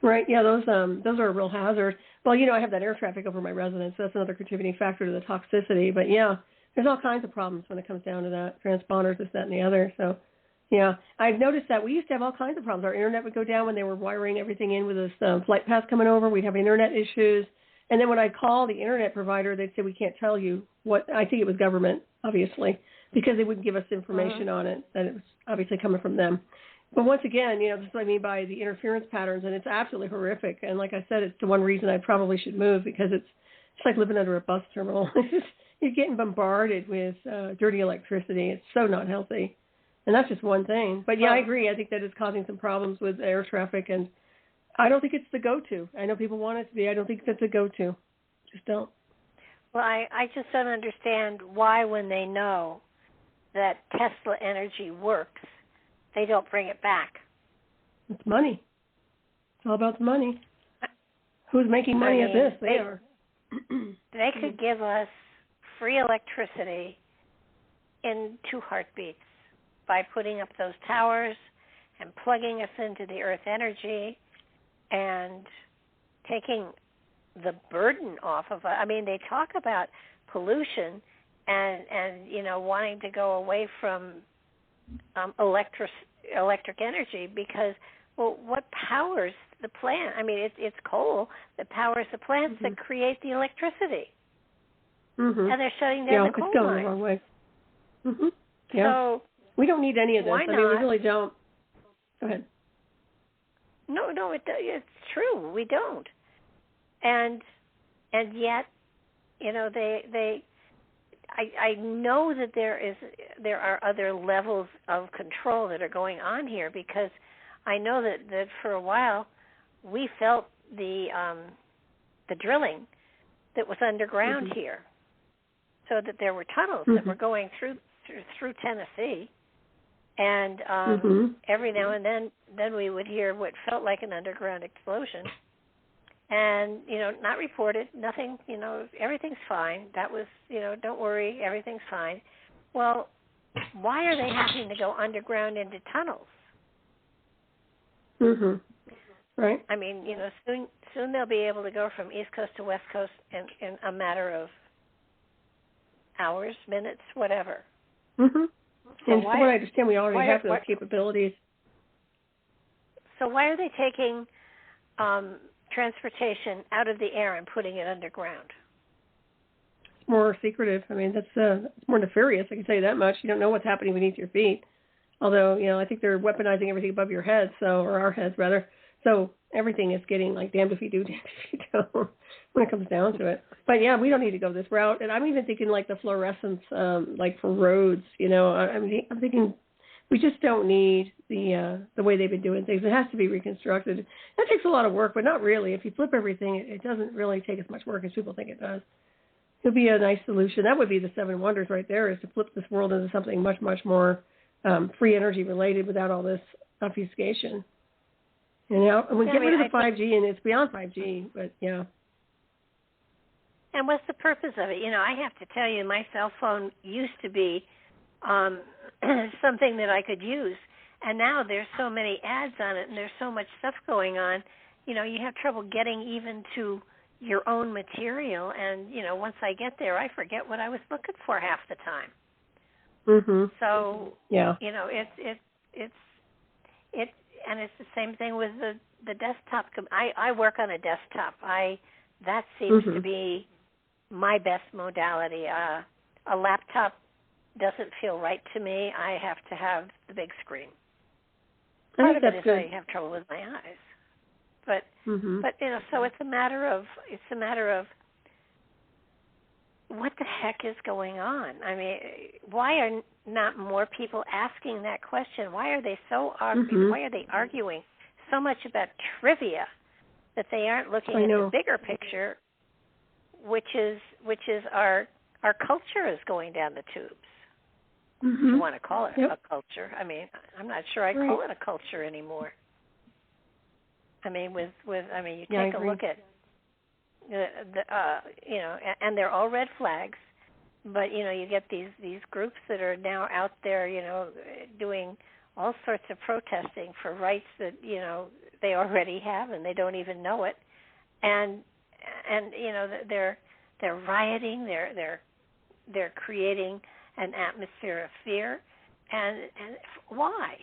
Right. Yeah, those are a real hazard. Well, I have that air traffic over my residence. So that's another contributing factor to the toxicity. But yeah, there's all kinds of problems when it comes down to that. Transponders, this, that, and the other. So yeah, I've noticed that we used to have all kinds of problems. Our internet would go down when they were wiring everything in with this flight path coming over. We'd have internet issues. And then when I'd call the internet provider, they'd say, we can't tell you what, I think it was government, obviously, because they wouldn't give us information on it, that it was obviously coming from them. But once again, this is what I mean by the interference patterns, and it's absolutely horrific. And like I said, it's the one reason I probably should move, because it's like living under a bus terminal. You're getting bombarded with dirty electricity. It's so not healthy. And that's just one thing. But yeah, I agree. I think that is causing some problems with air traffic, and I don't think it's the go-to. I know people want it to be. I don't think that's a go-to. Just don't. Well, I just don't understand why, when they know that Tesla energy works, they don't bring it back. It's money. It's all about the money. Who's making money at this? They are. They could give us free electricity in 2 heartbeats by putting up those towers and plugging us into the earth energy and taking the burden off of us. I mean, they talk about pollution and wanting to go away from electric energy because, well, what powers the plant? I mean, it's coal that powers the plants that create the electricity. And they're shutting down the coal it's going mines. the wrong way. Yeah. So we don't need any of this. Why I mean, not? we really don't. Go ahead. No, it's true. We don't. And yet, I know that there are other levels of control that are going on here, because I know that for a while we felt the drilling that was underground here, so that there were tunnels that were going through Tennessee, and every now and then we would hear what felt like an underground explosion. And, not reported, nothing, everything's fine. That was, don't worry, everything's fine. Well, why are they having to go underground into tunnels? Right. I mean, soon they'll be able to go from East Coast to West Coast in a matter of hours, minutes, whatever. And from what I understand, we already have those capabilities. So why are they taking transportation out of the air and putting it underground? It's more secretive. I mean, it's more nefarious, I can tell you that much. You don't know what's happening beneath your feet. Although, I think they're weaponizing everything above your head, or our heads, rather. So everything is getting like damned if you do, damned if you don't, when it comes down to it. But yeah, we don't need to go this route. And I'm even thinking like the fluorescence, like for roads, I'm thinking we just don't need the way they've been doing things. It has to be reconstructed. That takes a lot of work, but not really. If you flip everything, it doesn't really take as much work as people think it does. It would be a nice solution. That would be the 7 wonders right there, is to flip this world into something much, much more free energy related without all this obfuscation. And we get rid of the 5G, and it's beyond 5G, but yeah. And what's the purpose of it? I have to tell you, my cell phone used to be something that I could use, and now there's so many ads on it, and there's so much stuff going on. You have trouble getting even to your own material, and once I get there, I forget what I was looking for half the time. So yeah, it's and it's the same thing with the desktop. I work on a desktop. That seems to be my best modality. A laptop doesn't feel right to me. I have to have the big screen. Part of it is I have trouble with my eyes. But so it's a matter of what the heck is going on? I mean, why are not more people asking that question? Why are they so why are they arguing so much about trivia that they aren't looking at the bigger picture, which is our culture is going down the tubes. if you want to call it a culture. I mean, I'm not sure I call it a culture anymore. I mean, you take a look at and they're all red flags, but you get these groups that are now out there, doing all sorts of protesting for rights that they already have and they don't even know it, and they're rioting, they're creating an atmosphere of fear, and why?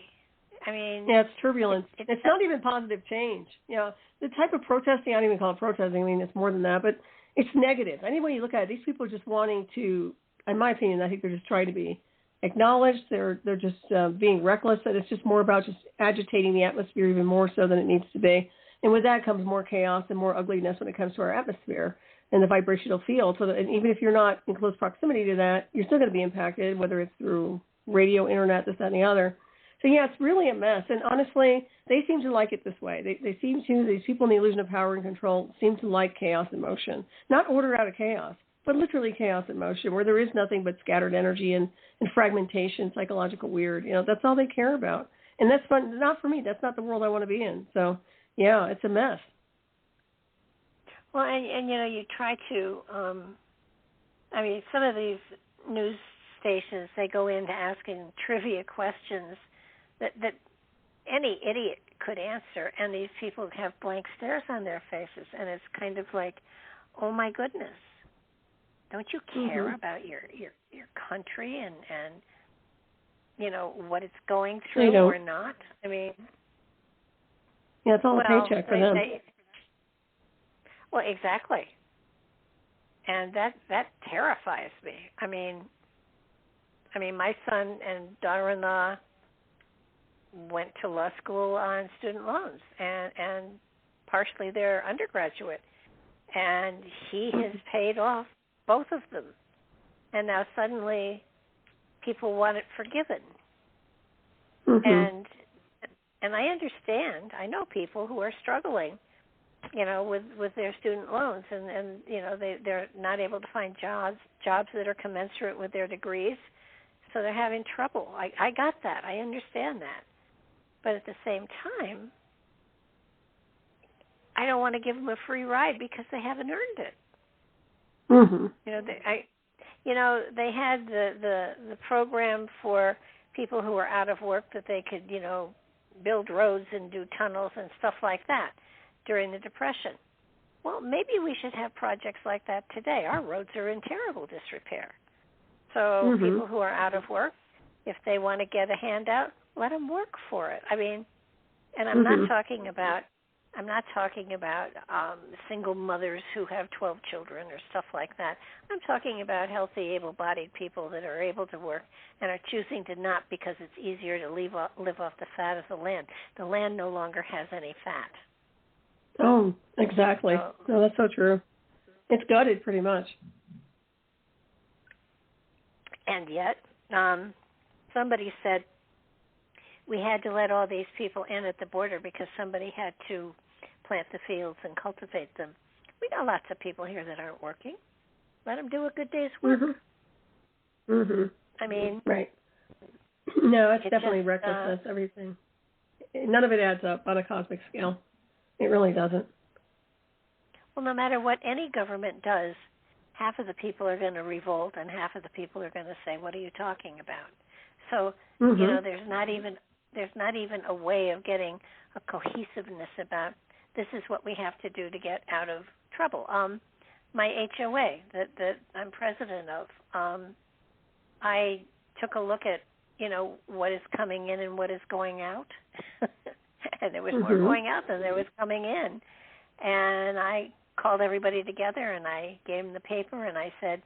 I mean, it's turbulence. It's not even positive change. The type of protesting, I don't even call it protesting. I mean, it's more than that, but it's negative. Any way you look at it, these people are just wanting to, in my opinion, I think they're just trying to be acknowledged. They're just being reckless. That it's just more about just agitating the atmosphere even more so than it needs to be. And with that comes more chaos and more ugliness when it comes to our atmosphere and the vibrational field. So that, and even if you're not in close proximity to that, you're still going to be impacted, whether it's through radio, internet, this, that, and the other. So, it's really a mess. And honestly, they seem to like it this way. These people in the illusion of power and control seem to like chaos and motion. Not order out of chaos, but literally chaos and motion, where there is nothing but scattered energy and fragmentation, psychological weird. That's all they care about. And that's fun. Not for me. That's not the world I want to be in. So, it's a mess. Well, and you try to, some of these news stations, they go into asking trivia questions that any idiot could answer, and these people have blank stares on their faces, and it's kind of like, oh my goodness, don't you care about your country and what it's going through or not? I mean, it's all a paycheck for them. Well, exactly, and that terrifies me. I mean, my son and daughter-in-law went to law school on student loans, and partially they're undergraduate, and he has paid off both of them, and now suddenly people want it forgiven. And I understand. I know people who are struggling, with their student loans, and they're not able to find jobs that are commensurate with their degrees, so they're having trouble. I got that. I understand that. But at the same time, I don't want to give them a free ride because they haven't earned it. They had the program for people who were out of work that they could, build roads and do tunnels and stuff like that during the Depression. Well, maybe we should have projects like that today. Our roads are in terrible disrepair. So people who are out of work, if they want to get a handout, let them work for it. I mean, and I'm not talking about single mothers who have 12 children or stuff like that. I'm talking about healthy, able-bodied people that are able to work and are choosing to not because it's easier to live off the fat of the land. The land no longer has any fat. Oh, exactly. No, that's so true. It's gutted pretty much. And yet, somebody said we had to let all these people in at the border because somebody had to plant the fields and cultivate them. We got lots of people here that aren't working. Let them do a good day's work. I mean, right. No, it's definitely recklessness, everything. None of it adds up on a cosmic scale. It really doesn't. Well, no matter what any government does, half of the people are going to revolt and half of the people are going to say, what are you talking about? So, there's not even a way of getting a cohesiveness about this is what we have to do to get out of trouble. My HOA that I'm president of, I took a look at, what is coming in and what is going out. And there was more going out than there was coming in. And I called everybody together and I gave them the paper and I said,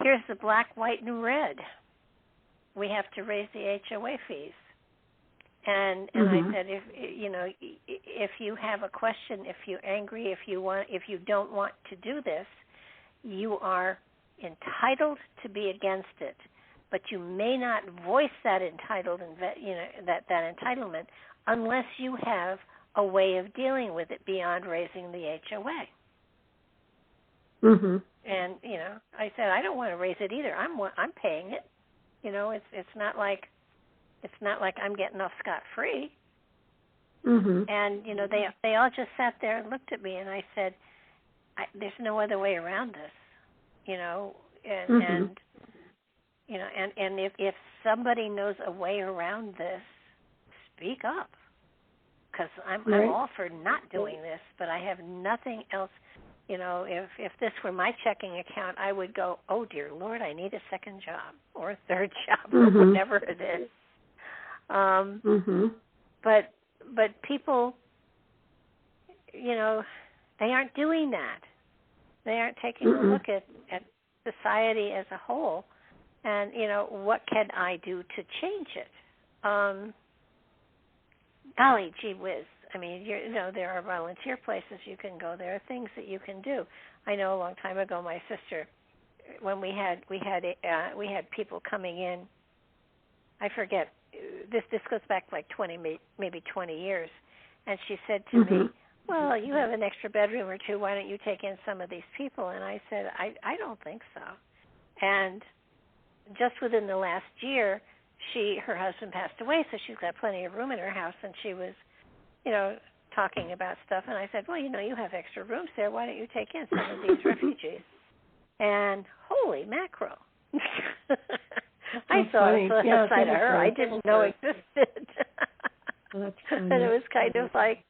here's the black, white, and red. We have to raise the HOA fees. And I said, if you have a question, if you're angry, if you don't want to do this, you are entitled to be against it. But you may not voice that that entitlement unless you have a way of dealing with it beyond raising the HOA. And I said I don't want to raise it either. I'm paying it. It's not like I'm getting off scot-free. Mhm. And they all just sat there and looked at me, and I said, "There's no other way around this," and if somebody knows a way around this, speak up, because I'm all for not doing this, but I have nothing else. If this were my checking account, I would go, "Oh dear Lord, I need a second job or a third job or whatever it is." But people, they aren't doing that. They aren't taking a look at society as a whole, and what can I do to change it? Golly gee whiz! I mean, there are volunteer places you can go. There are things that you can do. I know a long time ago, my sister, when we had people coming in. I forget. This goes back like 20 years, and she said to me, "Well, you have an extra bedroom or two. Why don't you take in some of these people?" And I said, "I don't think so." And just within the last year, her husband passed away, so she's got plenty of room in her house, and she was, talking about stuff. And I said, "Well, you have extra rooms there. Why don't you take in some of these refugees?" And holy mackerel. I saw a side of her I didn't know existed. And it was kind of like,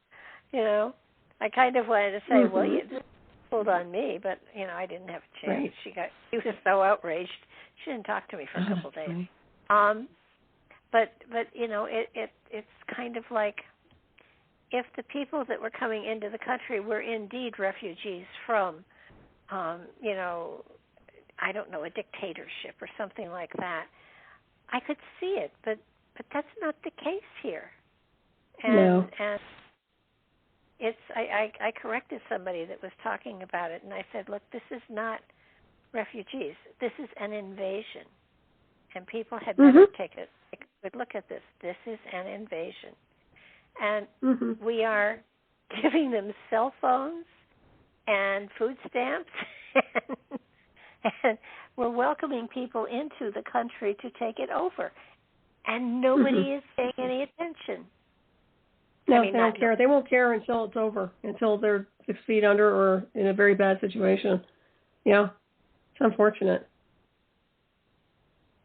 I kind of wanted to say, well, you pulled on me, but, I didn't have a chance. Right. She was so outraged. She didn't talk to me for a couple of days. But it's kind of like if the people that were coming into the country were indeed refugees from, I don't know, a dictatorship or something like that, I could see it, but that's not the case here. And it's I corrected somebody that was talking about it, and I said, look, this is not refugees. This is an invasion, and people had better take a good look at this. This is an invasion, and we are giving them cell phones and food stamps and we're welcoming people into the country to take it over. And nobody is paying any attention. No, they don't care. They won't care until it's over, until they're 6 feet under or in a very bad situation. Yeah, it's unfortunate.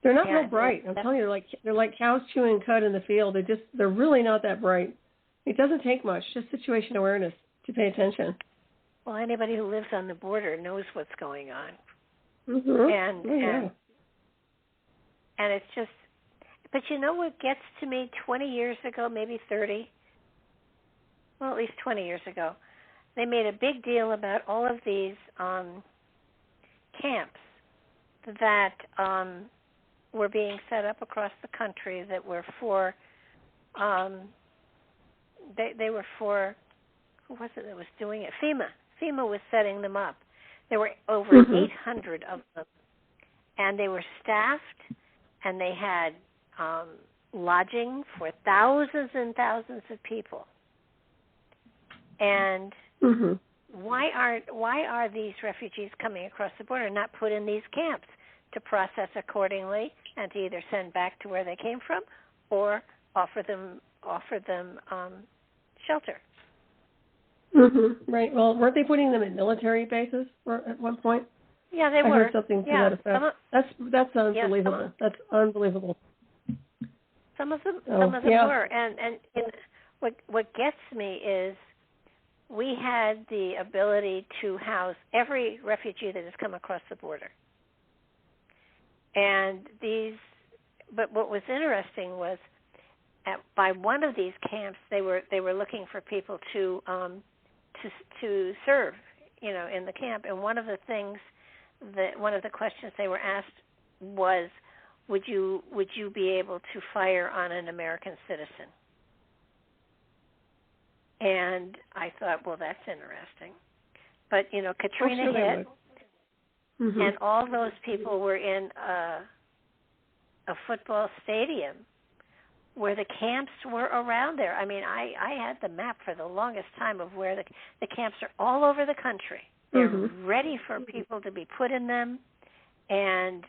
They're not real bright. I'm telling you, they're like cows chewing cud in the field. They're really not that bright. It doesn't take much, just situation awareness to pay attention. Well, anybody who lives on the border knows what's going on. And it's just, but what gets to me 20 years ago, maybe 30, well, at least 20 years ago, they made a big deal about all of these camps that were being set up across the country that were for, they were for, who was it that was doing it? FEMA. FEMA was setting them up. There were over 800 of them, and they were staffed, and they had lodging for thousands and thousands of people. And why are these refugees coming across the border not put in these camps to process accordingly and to either send back to where they came from or offer them shelter? Right. Well, weren't they putting them in military bases at one point? Yeah, they were. I heard something to that effect. That's unbelievable. That's unbelievable. Some of them were. And what gets me is we had the ability to house every refugee that has come across the border. And but what was interesting was by one of these camps, they were looking for people to serve, in the camp. And one of the questions they were asked was, would you be able to fire on an American citizen? And I thought, well, that's interesting. But Katrina hit, and all those people were in a football stadium where the camps were around there. I mean, I had the map for the longest time of where the camps are all over the country. They're ready for people to be put in them, and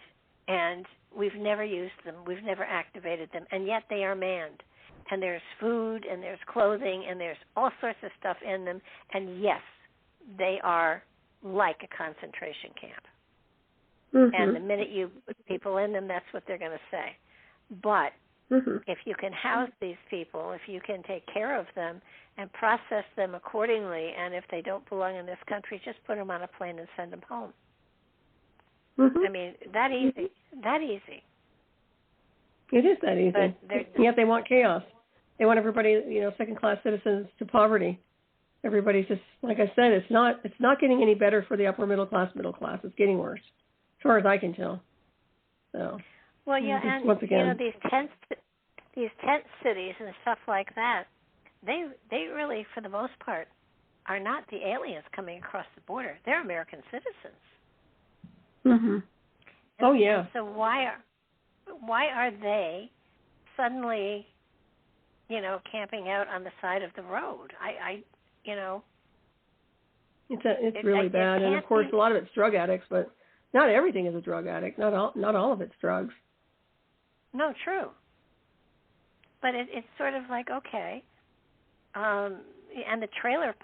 we've never used them, we've never activated them, and yet they are manned. And there's food, and there's clothing, and there's all sorts of stuff in them. And yes, they are like a concentration camp. And the minute you put people in them, that's what they're going to say. But if you can house these people, if you can take care of them and process them accordingly, and if they don't belong in this country, just put them on a plane and send them home. I mean, that easy. That easy. It is that easy. But yet they want chaos. They want everybody, second-class citizens to poverty. Everybody's just, like I said, it's not getting any better for the upper middle class. It's getting worse, as far as I can tell. So. Well, yeah, and once again, these tent cities and stuff like that, they really, for the most part, are not the aliens coming across the border. They're American citizens. Oh yeah. So why are they suddenly, camping out on the side of the road? It's really bad, and of course a lot of it's drug addicts, but not everything is a drug addict. Not all of it's drugs. No, true. But it's sort of like, okay, and the trailers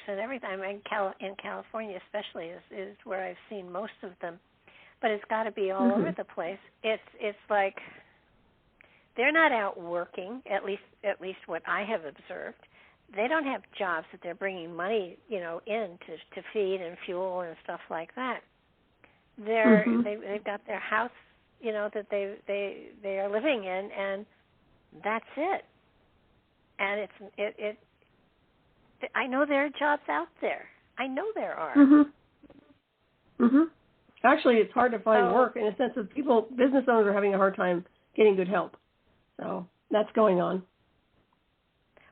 and everything. I mean, in California especially is where I've seen most of them. But it's got to be all over the place. It's like they're not out working. At least what I have observed, they don't have jobs that they're bringing money, in to feed and fuel and stuff like that. They've got their house, that they are living in, and that's it. And I know there are jobs out there. I know there are. Actually, it's hard to find work in a sense of business owners are having a hard time getting good help. So that's going on.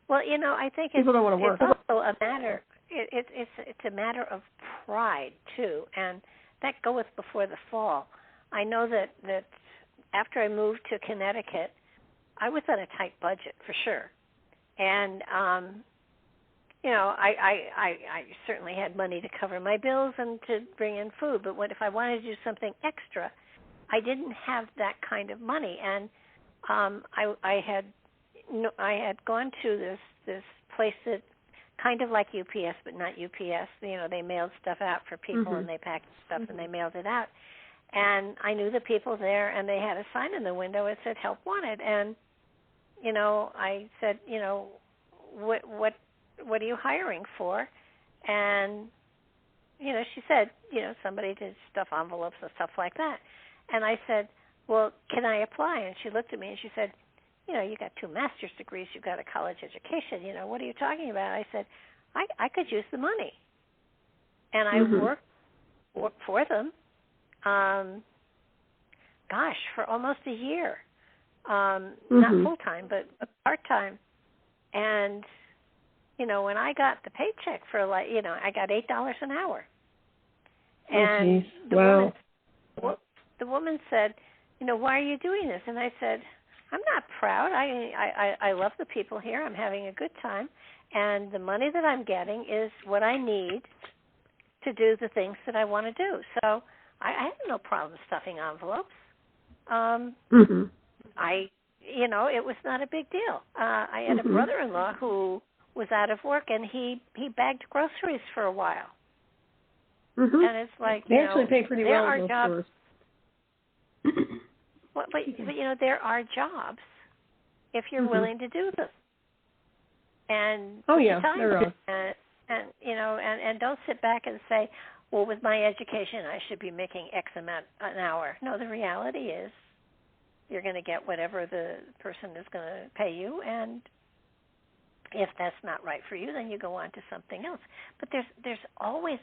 Well, I think people don't want to work. It's also a matter. It's a matter of pride too, and that goeth before the fall. I know that after I moved to Connecticut, I was on a tight budget for sure, and I certainly had money to cover my bills and to bring in food. But if I wanted to do something extra, I didn't have that kind of money, and I had gone to this place that kind of like UPS, but not UPS. They mailed stuff out for people, and they packed stuff and they mailed it out. And I knew the people there, and they had a sign in the window that said "Help Wanted." And I said, what are you hiring for? And she said, somebody to stuff envelopes and stuff like that. And I said, well, can I apply? And she looked at me and she said, you got 2 master's degrees, you've got a college education, what are you talking about? I said, I could use the money. And I worked for them, for almost a year. Not full-time, but part-time. And, when I got the paycheck for, I got $8 an hour. And the woman said, why are you doing this? And I said, I'm not proud. I love the people here. I'm having a good time. And the money that I'm getting is what I need to do the things that I want to do. So I have no problem stuffing envelopes. It was not a big deal. I had a brother-in-law who was out of work, and he bagged groceries for a while. And it's like, they actually pay pretty well in those jobs. stores. But there are jobs if you're willing to do them. And there are. And don't sit back and say, well, with my education, I should be making X amount an hour. No, the reality is you're going to get whatever the person is going to pay you, and if that's not right for you, then you go on to something else. But there's always,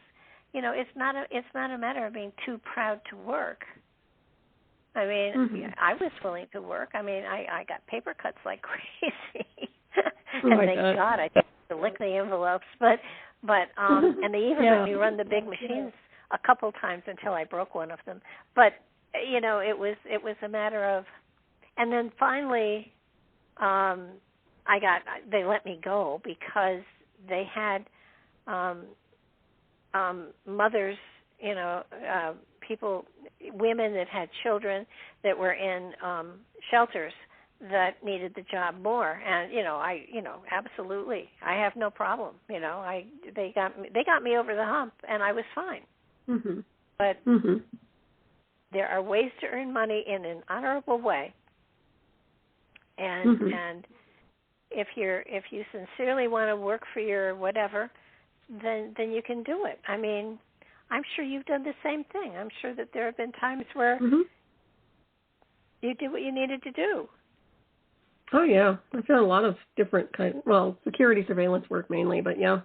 it's not a matter of being too proud to work. I mean, I was willing to work. I mean, I got paper cuts like crazy, and thank God I had to lick the envelopes. But and they even let me run the big machines a couple times until I broke one of them. But it was a matter of, and then finally, they let me go because they had mothers, women that had children that were in shelters that needed the job more. And absolutely, I have no problem. They got me over the hump, and I was fine. Mm-hmm. But there are ways to earn money in an honorable way, and if you sincerely want to work for your whatever, then you can do it. I mean, I'm sure you've done the same thing. I'm sure that there have been times where you did what you needed to do. Oh yeah, I've done a lot of different security surveillance work mainly, but yeah.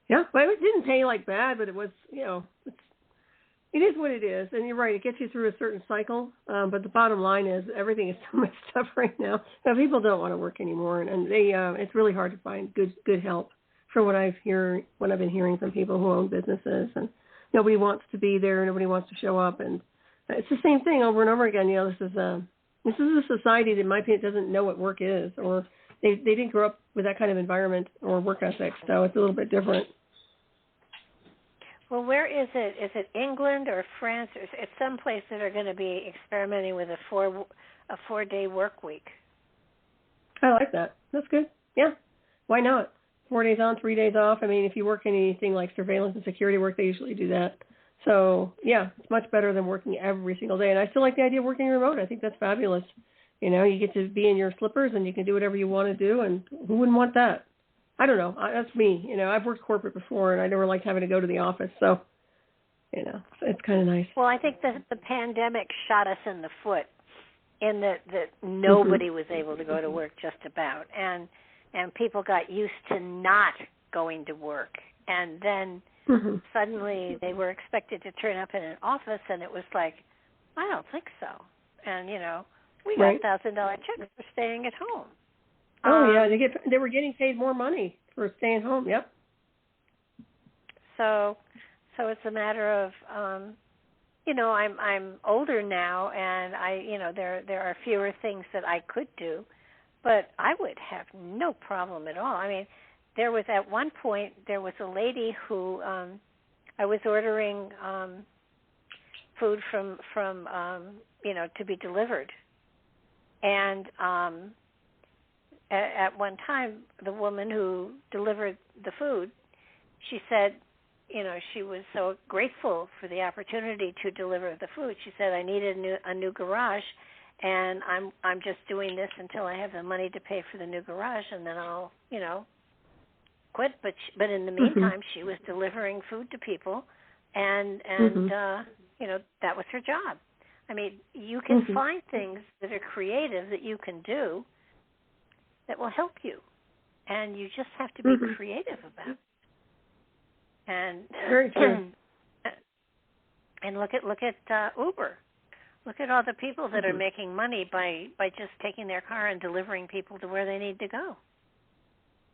But it didn't pay like bad, but it was, it is what it is, and you're right. It gets you through a certain cycle, but the bottom line is everything is so much tough right now. People don't want to work anymore, and it's really hard to find good help. From what I've been hearing from people who own businesses, and nobody wants to be there, nobody wants to show up, and it's the same thing over and over again. This is a society that, in my opinion, doesn't know what work is, or they didn't grow up with that kind of environment or work ethic, so it's a little bit different. Well, where is it? Is it England or France? It's some place that are going to be experimenting with a 4-day work week. I like that. That's good. Yeah. Why not? 4 days on, 3 days off. I mean, if you work anything like surveillance and security work, they usually do that. So, yeah, it's much better than working every single day. And I still like the idea of working remote. I think that's fabulous. You get to be in your slippers and you can do whatever you want to do, and who wouldn't want that? I don't know. That's me. I've worked corporate before, and I never liked having to go to the office. So, it's kind of nice. Well, I think the pandemic shot us in the foot in that nobody was able to go to work just about. And people got used to not going to work. And then suddenly they were expected to turn up in an office, and it was like, I don't think so. And, we got $1,000 checks for staying at home. Oh, yeah, they were getting paid more money for staying home, yep. So it's a matter of, I'm older now, and there are fewer things that I could do, but I would have no problem at all. I mean, at one point, there was a lady who, I was ordering food from to be delivered, and at one time, the woman who delivered the food, she said, she was so grateful for the opportunity to deliver the food. She said, I needed a new garage, and I'm just doing this until I have the money to pay for the new garage, and then I'll, quit. But in the meantime, she was delivering food to people, and that was her job. I mean, you can find things that are creative that you can do that will help you, and you just have to be creative about it. And very true. And look at Uber. Look at all the people that are making money by just taking their car and delivering people to where they need to go.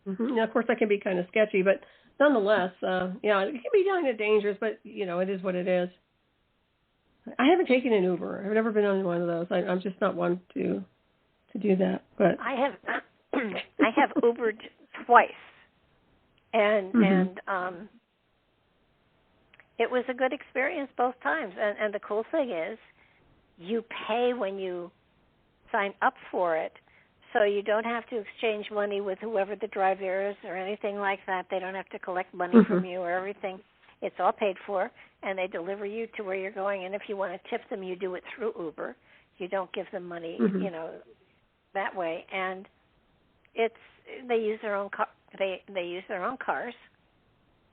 Now, of course, that can be kind of sketchy, but nonetheless, it can be kind of dangerous. But it is what it is. I haven't taken an Uber. I've never been on one of those. I'm just not one to do that. But I have Ubered twice, and it was a good experience both times. And the cool thing is, you pay when you sign up for it, so you don't have to exchange money with whoever the driver is or anything like that. They don't have to collect money from you or everything. It's all paid for, and they deliver you to where you're going. And if you want to tip them, you do it through Uber. You don't give them money, that way. And they use their own they use their own cars,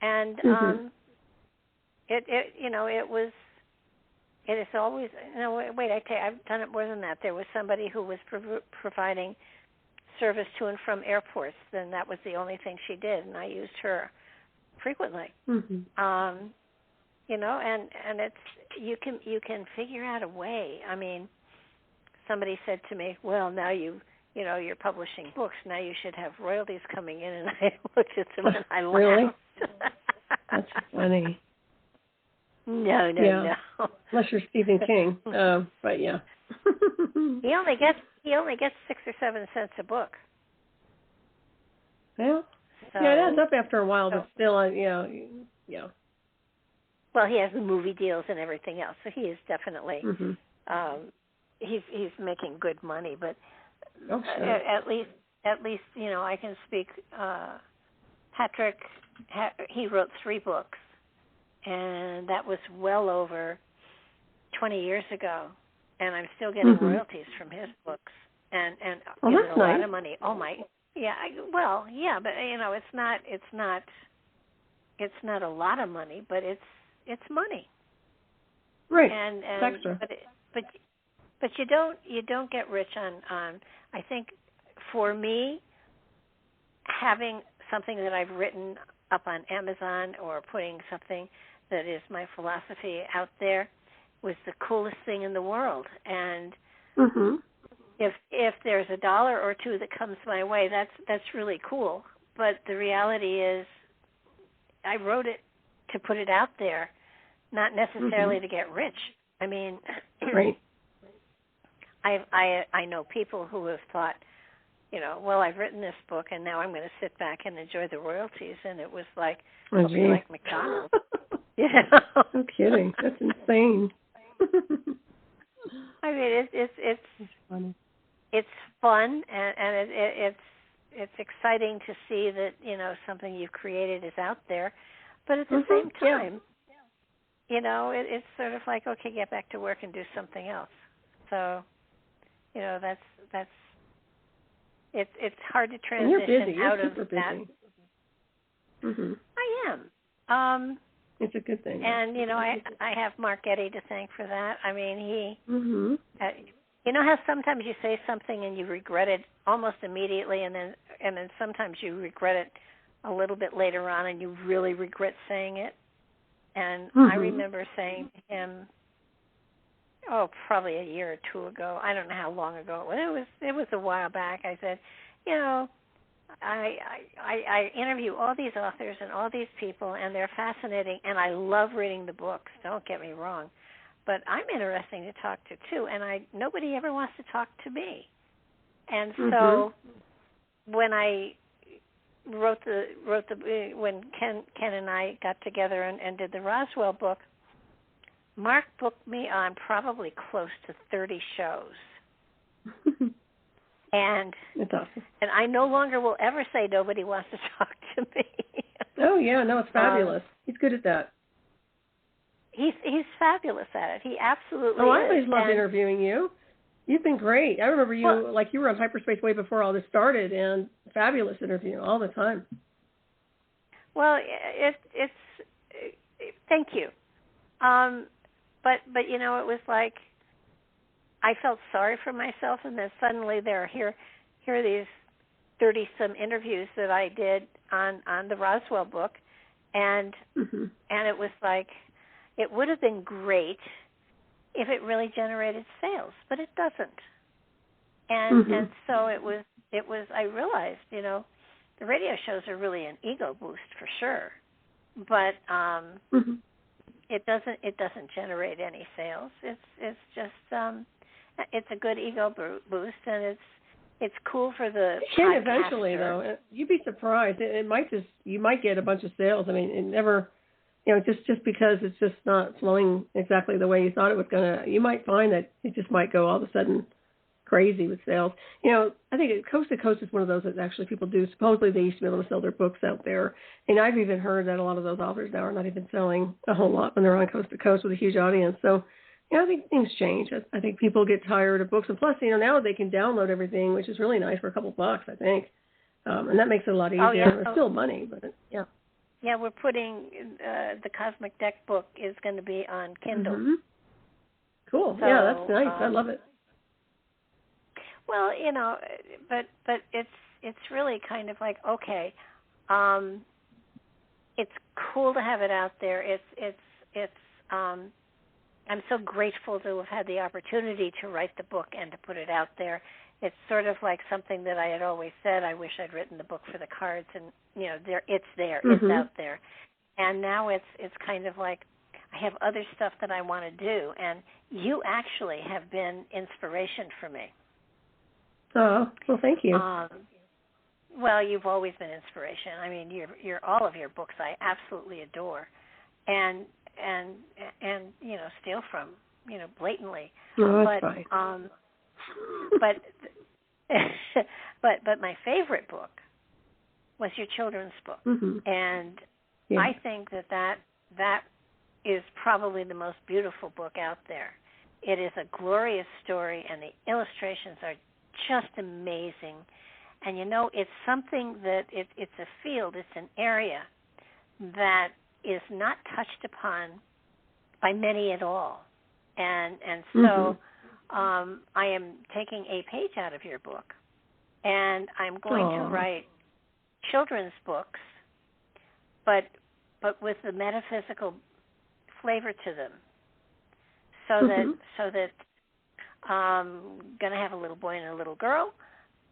and it is always, wait, I tell you, I've done it more than that. There was somebody who was providing service to and from airports, then that was the only thing she did, and I used her frequently. And it's, you can figure out a way. I mean, somebody said to me, well, now you're publishing books, now you should have royalties coming in, and I looked at them and I laughed. Really? That's funny. No. Unless you're Stephen King, but yeah. He only gets 6 or 7 cents a book. Well, it adds up after a while, but still, yeah. well, he has the movie deals and everything else, so he is definitely he's making good money. But at least I can speak. Patrick, he wrote 3 books, and that was well over 20 years ago, and I'm still getting royalties from his books, and that's a lot nice. of money. Oh my, yeah. But it's not a lot of money, but it's money. Right. And extra. But you don't get rich on. I think for me, having something that I've written up on Amazon or putting something that is my philosophy out there was the coolest thing in the world. And if there's $1 or $2 that comes my way, that's really cool. But the reality is, I wrote it to put it out there, not necessarily to get rich. I mean, right. I know people who have thought, well, I've written this book and now I'm going to sit back and enjoy the royalties, and it was like like McDonald's. No kidding. That's insane. I mean, it's funny. It's fun, and it's exciting to see that something you've created is out there, but at the same time, it's sort of like, okay, get back to work and do something else. So, that's it's hard to transition and you're busy. out You're of super that. busy. I am. It's a good thing. And I have Mark Getty to thank for that. I mean, he. You know how sometimes you say something and you regret it almost immediately, and then sometimes you regret it a little bit later on, and you really regret saying it. And I remember saying to him, probably a year or 2 ago. I don't know how long ago it was. It was a while back. I said, I interview all these authors and all these people, and they're fascinating, and I love reading the books. Don't get me wrong. But I'm interesting to talk to too, and nobody ever wants to talk to me. And so when I wrote when Ken and I got together and did the Roswell book, Mark booked me on probably close to 30 shows. And that's awesome. And I no longer will ever say nobody wants to talk to me. Oh yeah, no, it's fabulous. He's good at that. He's fabulous at it. He absolutely I is. always loved interviewing you. You've been great. I remember you you were on hyperspace way before all this started, and fabulous interview all the time. Well, it's thank you. But it was like I felt sorry for myself, and then suddenly here are these 30-some interviews that I did on the Roswell book, and it was like, it would have been great if it really generated sales, but it doesn't. And so it was. I realized, the radio shows are really an ego boost for sure, but it doesn't generate any sales. It's just it's a good ego boost, and it's cool for the podcaster. Eventually, though, you'd be surprised. You might get a bunch of sales. I mean, it never. Just because it's just not flowing exactly the way you thought it was going to, you might find that it just might go all of a sudden crazy with sales. I think Coast to Coast is one of those that actually people do. Supposedly they used to be able to sell their books out there. And I've even heard that a lot of those authors now are not even selling a whole lot when they're on Coast to Coast with a huge audience. So, I think things change. I think people get tired of books. And plus, now they can download everything, which is really nice for a couple $bucks, I think. And that makes it a lot easier. Oh, yeah. It's still money, but yeah. Yeah, we're putting the Cosmic Deck book is going to be on Kindle. Cool. So, yeah, that's nice. I love it. Well, but it's really kind of like, okay, it's cool to have it out there. It's I'm so grateful to have had the opportunity to write the book and to put it out there. It's sort of like something that I had always said. I wish I'd written the book for the cards, and it's there, it's out there, and now it's kind of like I have other stuff that I want to do, and you actually have been inspiration for me. Oh, well, thank you. Well, you've always been inspiration. I mean, all of your books I absolutely adore, and and steal from, blatantly. No, that's fine. But my favorite book was your children's book, and I think that is probably the most beautiful book out there. It is a glorious story, and the illustrations are just amazing. And it's something that it's a field, it's an area that is not touched upon by many at all. And so I am taking a page out of your book, and I'm going to write children's books, but with the metaphysical flavor to them, so that going to have a little boy and a little girl,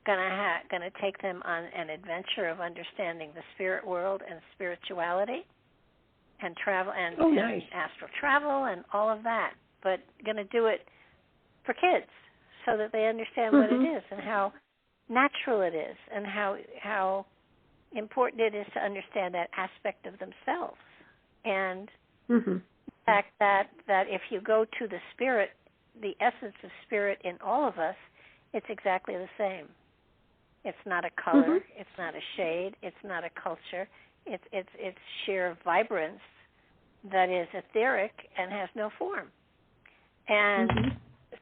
going to take them on an adventure of understanding the spirit world and spirituality and travel and astral travel and all of that, but going to do it for kids so that they understand what it is and how natural it is and how important it is to understand that aspect of themselves. And the fact that if you go to the spirit, the essence of spirit in all of us, it's exactly the same. It's not a color, it's not a shade, it's not a culture. It's sheer vibrance that is etheric and has no form. And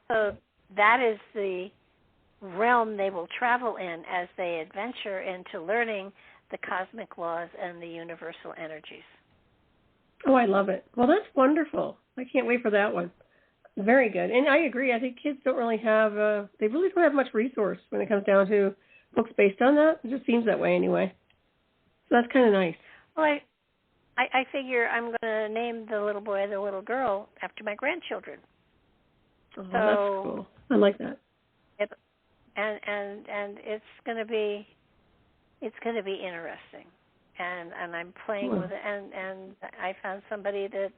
so that is the realm they will travel in as they adventure into learning the cosmic laws and the universal energies. Oh, I love it. Well, that's wonderful. I can't wait for that one. Very good. And I agree. I think kids don't really have, they really don't have much resource when it comes down to books based on that. It just seems that way anyway. So that's kind of nice. Well, I figure I'm going to name the little boy, the little girl after my grandchildren. Oh, so, that's cool. I like that. And it's going to be interesting. And I'm playing with it. And I found somebody that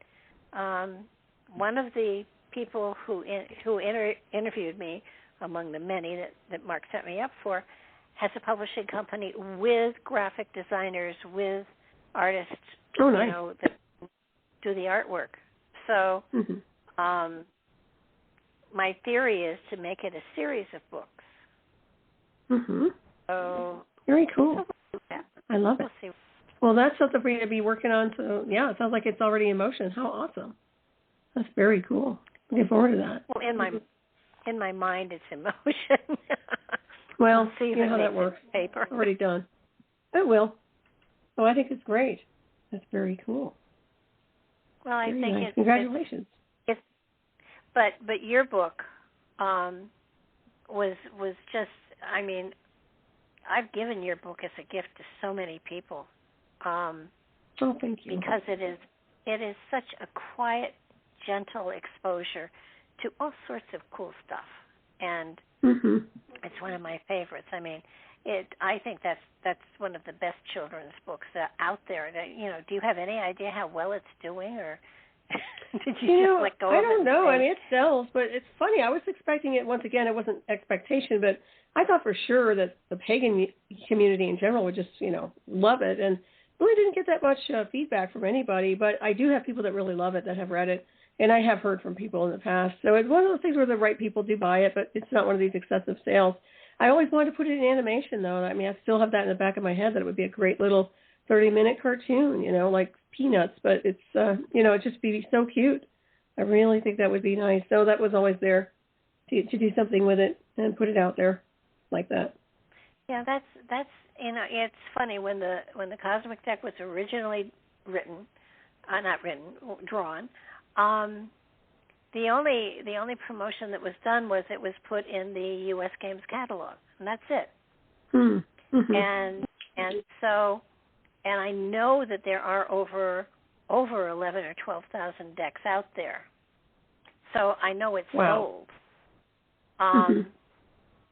one of the people who interviewed me, among the many that Mark set me up for, has a publishing company with graphic designers, with artists, that do the artwork. So my theory is to make it a series of books. So very cool. I love it. We'll see. Well, that's something for you to be working on. So, yeah, it sounds like it's already in motion. How awesome. That's very cool. Looking forward to that. Well, in my mind, it's in motion. Well, see you know how that works. Paper. Already done. It will. Oh, I think it's great. That's very cool. Well, I very think nice. Congratulations. But your book was just. I mean, I've given your book as a gift to so many people. Oh, thank you. Because it is such a quiet, gentle exposure to all sorts of cool stuff, and it's one of my favorites. I mean, I think that's one of the best children's books out there. Do you have any idea how well it's doing, or did you just let go of it? I don't know. I mean, it sells, but it's funny. I was expecting it. Once again, it wasn't expectation, but I thought for sure that the pagan community in general would just, love it, and really didn't get that much feedback from anybody. But I do have people that really love it that have read it, and I have heard from people in the past. So it's one of those things where the right people do buy it, but it's not one of these excessive sales. I always wanted to put it in animation, though. I mean, I still have that in the back of my head that it would be a great little 30-minute cartoon, like Peanuts. But it's, it'd just be so cute. I really think that would be nice. So that was always there to do something with it and put it out there like that. Yeah, that's it's funny when the Cosmic Deck was originally drawn. The only promotion that was done was it was put in the U.S. Games catalog, and that's it. And I know that there are over 11 or 12,000 decks out there. So I know it's sold.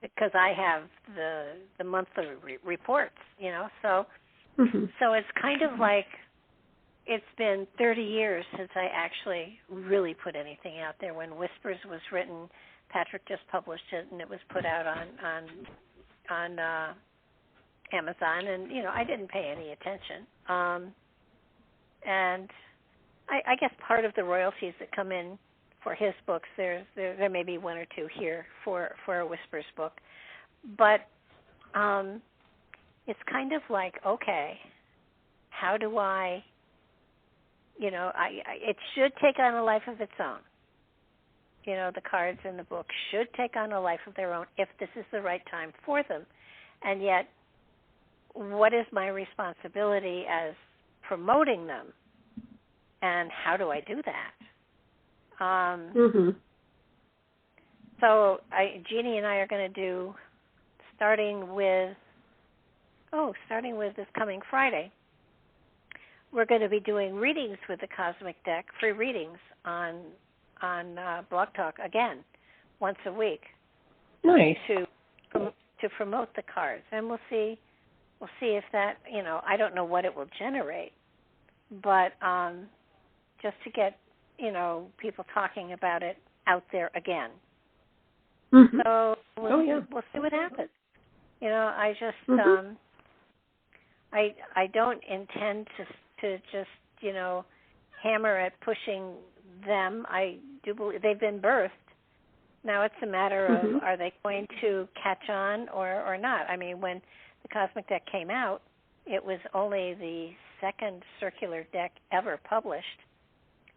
Because I have the monthly reports, so it's kind of like it's been 30 years since I actually really put anything out there. When Whispers was written, Patrick just published it, and it was put out on Amazon, and I didn't pay any attention. And I guess part of the royalties that come in for his books, there may be one or two here for a Whispers book, but it's kind of like, okay, how do I, it should take on a life of its own. The cards in the book should take on a life of their own if this is the right time for them. And yet, what is my responsibility as promoting them? And how do I do that? So Jeannie and I are going to do, starting with this coming Friday, we're going to be doing readings with the Cosmic Deck, free readings on Blog Talk again, once a week. Nice. To promote the cards, and we'll see if that, I don't know what it will generate, but just to get people talking about it out there again. So we'll see what happens. I just I don't intend to just hammer at pushing them. I do believe they've been birthed. Now it's a matter of are they going to catch on or not. I mean, when the Cosmic Deck came out, it was only the second circular deck ever published,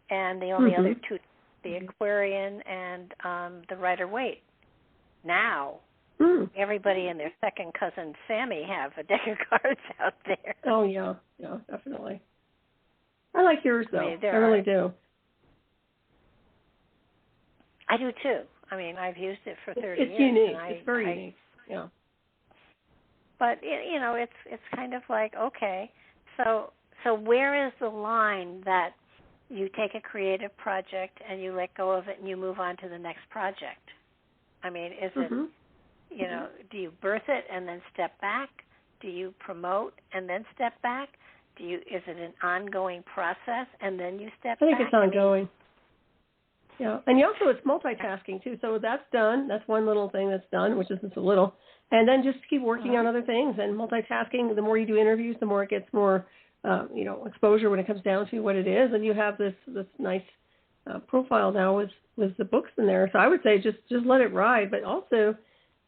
and the only other two, the Aquarian and the Rider-Waite. Now, everybody and their second cousin Sammy have a deck of cards out there. Oh, yeah, definitely. I like yours, though. I really do. I do, too. I mean, I've used it for 30 years. It's unique. It's very unique, yeah. But, it's kind of like, okay, so where is the line that you take a creative project and you let go of it and you move on to the next project? I mean, is it, do you birth it and then step back? Do you promote and then step back? Is it an ongoing process and then you step back? I think it's ongoing. Yeah, and also it's multitasking, too. So that's done. That's one little thing that's done, which is just a little. And then just keep working on other things. And multitasking, the more you do interviews, the more it gets more, exposure when it comes down to what it is. And you have this nice profile now with the books in there. So I would say just let it ride. But also,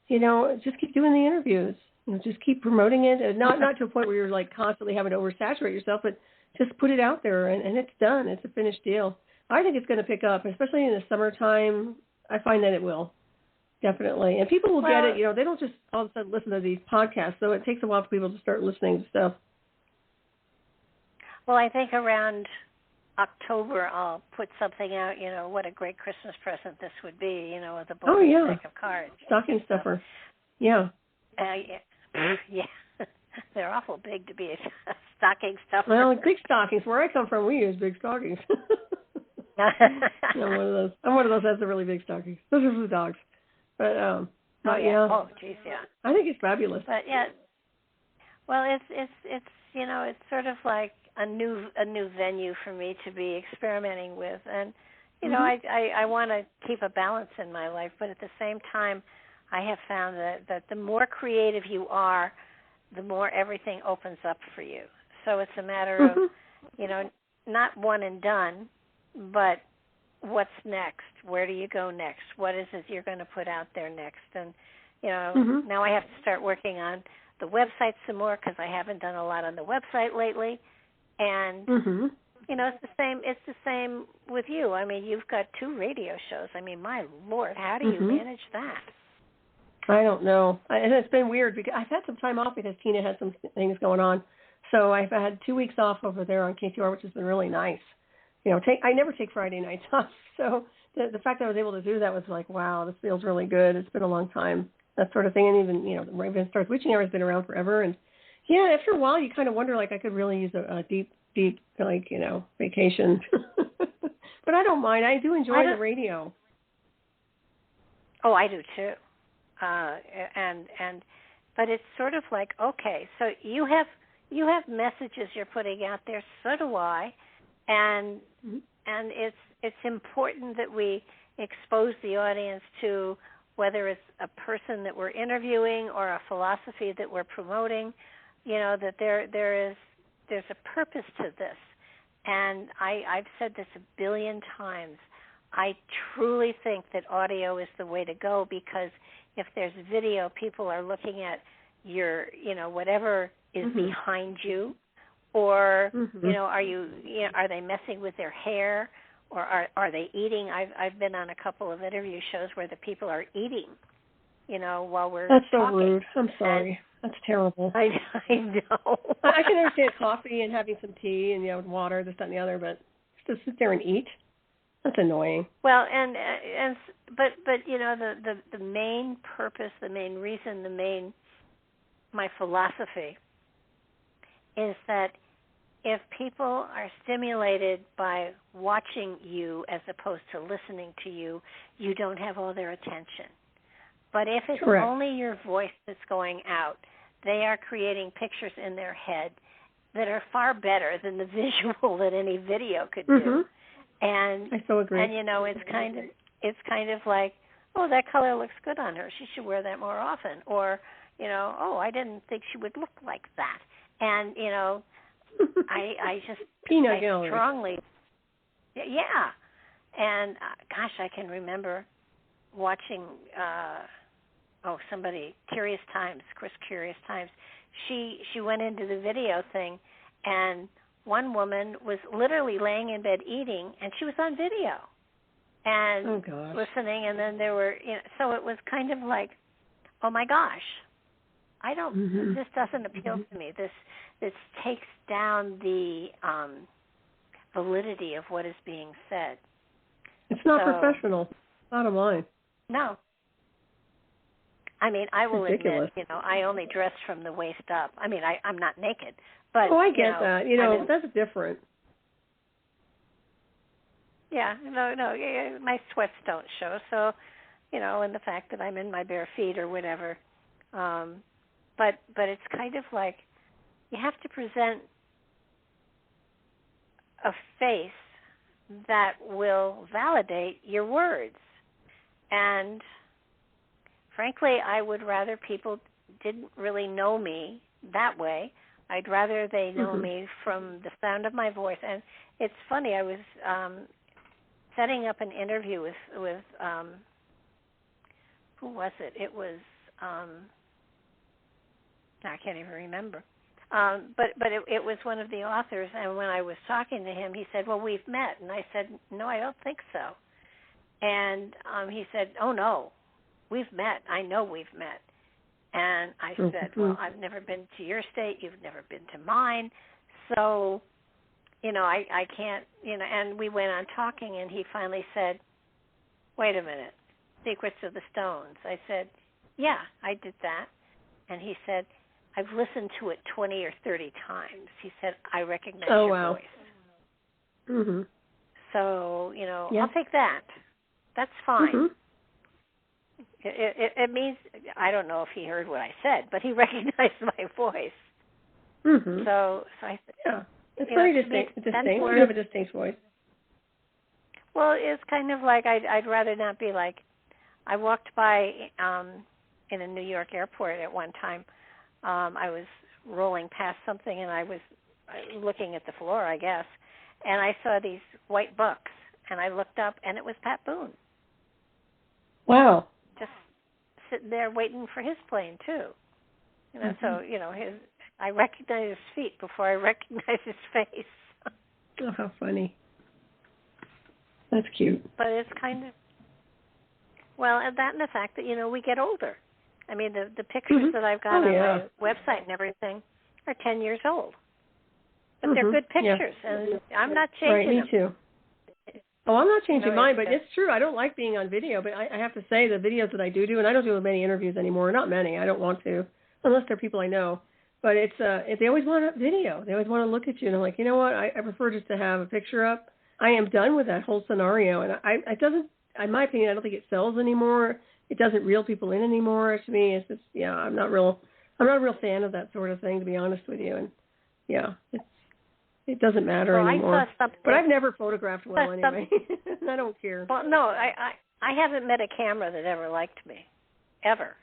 just keep doing the interviews. Just keep promoting it. And not to a point where you're like constantly having to oversaturate yourself, but just put it out there. And it's done. It's a finished deal. I think it's going to pick up, especially in the summertime. I find that it will, definitely. And people will get it. They don't just all of a sudden listen to these podcasts, so it takes a while for people to start listening to stuff. Well, I think around October I'll put something out, what a great Christmas present this would be, with a book deck of cards. Stocking stuffer. Yeah. Yeah. They're awful big to be a stocking stuffer. Well, big stockings. Where I come from, we use big stockings. I'm one of those that has the really big stockings. Those are for the dogs. But yeah. Oh, geez, yeah. I think it's fabulous. But yeah. Well, it's it's sort of like a new venue for me to be experimenting with, and I want to keep a balance in my life, but at the same time, I have found that the more creative you are, the more everything opens up for you. So it's a matter of not one and done, but what's next? Where do you go next? What is it you're going to put out there next? And, now I have to start working on the website some more because I haven't done a lot on the website lately. And, it's the same with you. I mean, you've got 2 radio shows. I mean, my Lord, how do you manage that? I don't know. And it's been weird because I've had some time off because Tina had some things going on. So I've had 2 weeks off over there on KTR, which has been really nice. I never take Friday nights off, so the fact that I was able to do that was like, wow, this feels really good. It's been a long time, that sort of thing. And even, the Raven Starts Witching Hour has been around forever. And, yeah, after a while, you kind of wonder, like, I could really use a deep, vacation. But I don't mind. I do enjoy the radio. Oh, I do, too. But it's sort of like, okay, so you have messages you're putting out there, so do I. And it's important that we expose the audience to whether it's a person that we're interviewing or a philosophy that we're promoting, that there's a purpose to this. And I've said this a billion times. I truly think that audio is the way to go, because if there's video, people are looking at your, whatever is behind you, or are they messing with their hair, or are they eating? I've been on a couple of interview shows where the people are eating, while we're That's so talking. rude. I'm sorry. That's terrible. I know. I can understand coffee and having some tea and water, this, that, and the other, but just to sit there and eat, that's annoying. Well, but the main purpose, the main reason, my philosophy is that if people are stimulated by watching you as opposed to listening to you, you don't have all their attention. But if it's Correct. only your voice that's going out, they are creating pictures in their head that are far better than the visual that any video could do. And I so agree. And it's kind of like, oh, that color looks good on her. She should wear that more often. Or, oh, I didn't think she would look like that. And I just peanut gallery. Strongly, yeah. And gosh, I can remember watching somebody, Chris Curious Times. She went into the video thing, and one woman was literally laying in bed eating, and she was on video and listening. And then there were, so it was kind of like, oh my gosh, I don't. This doesn't appeal to me. This takes down the validity of what is being said. It's not professional. Bottom line. No. I mean, I will ridiculous. admit, I only dress from the waist up. I mean, I'm not naked, but I get that. That's different. Yeah, no, my sweats don't show. So, and the fact that I'm in my bare feet or whatever. But it's kind of like you have to present a face that will validate your words. And frankly, I would rather people didn't really know me that way. I'd rather they know me from the sound of my voice. And it's funny, I was setting up an interview with who was it? It was I can't even remember. But it was one of the authors, and when I was talking to him, he said, well, we've met. And I said, no, I don't think so. And he said, oh, no, we've met. I know we've met. And I said, well, I've never been to your state. You've never been to mine. So, I can't, and we went on talking, and he finally said, wait a minute, Secrets of the Stones. I said, yeah, I did that. And he said, I've listened to it 20 or 30 times. He said, I recognize your voice. So, I'll take that. That's fine. It means, I don't know if he heard what I said, but he recognized my voice. So I said, it's very distinct. You have a distinct voice. Well, it's kind of like I'd rather not be like, I walked by in a New York airport at one time. I was rolling past something, and I was looking at the floor, I guess, and I saw these white books, and I looked up, and it was Pat Boone. Wow. Just sitting there waiting for his plane, too. So, I recognize his feet before I recognize his face. Oh, how funny. That's cute. But it's kind of, and that and the fact that, we get older. I mean, the pictures that I've got on my website and everything are 10 years old. But they're good pictures, and I'm not changing them. Me too. Oh, I'm not changing mine, but it's true. I don't like being on video, but I have to say the videos that I do, and I don't do many interviews anymore. Not many. I don't want to, unless they're people I know. But it's they always want a video. They always want to look at you, and I'm like, you know what? I prefer just to have a picture up. I am done with that whole scenario, and it doesn't. In my opinion, I don't think it sells anymore. It doesn't reel people in anymore. To me, it's just I'm not a real fan of that sort of thing, to be honest with you. And it doesn't matter anymore. I saw something, but I've never photographed well anyway. I don't care. Well, no, I haven't met a camera that ever liked me, ever.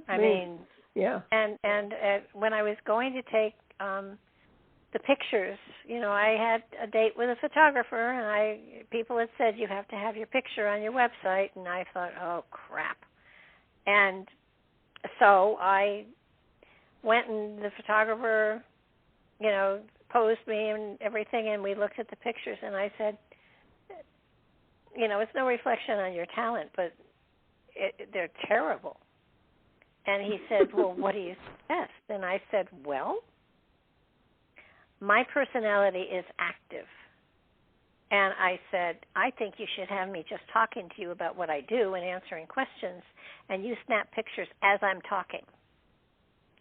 I mean, yeah. And when I was going to take the pictures, I had a date with a photographer, and people had said you have to have your picture on your website, and I thought, oh crap. And so I went, and the photographer, posed me and everything, and we looked at the pictures, and I said, it's no reflection on your talent, but they're terrible. And he said, well, what do you suggest? And I said, well, my personality is active. And I said, I think you should have me just talking to you about what I do and answering questions, and you snap pictures as I'm talking.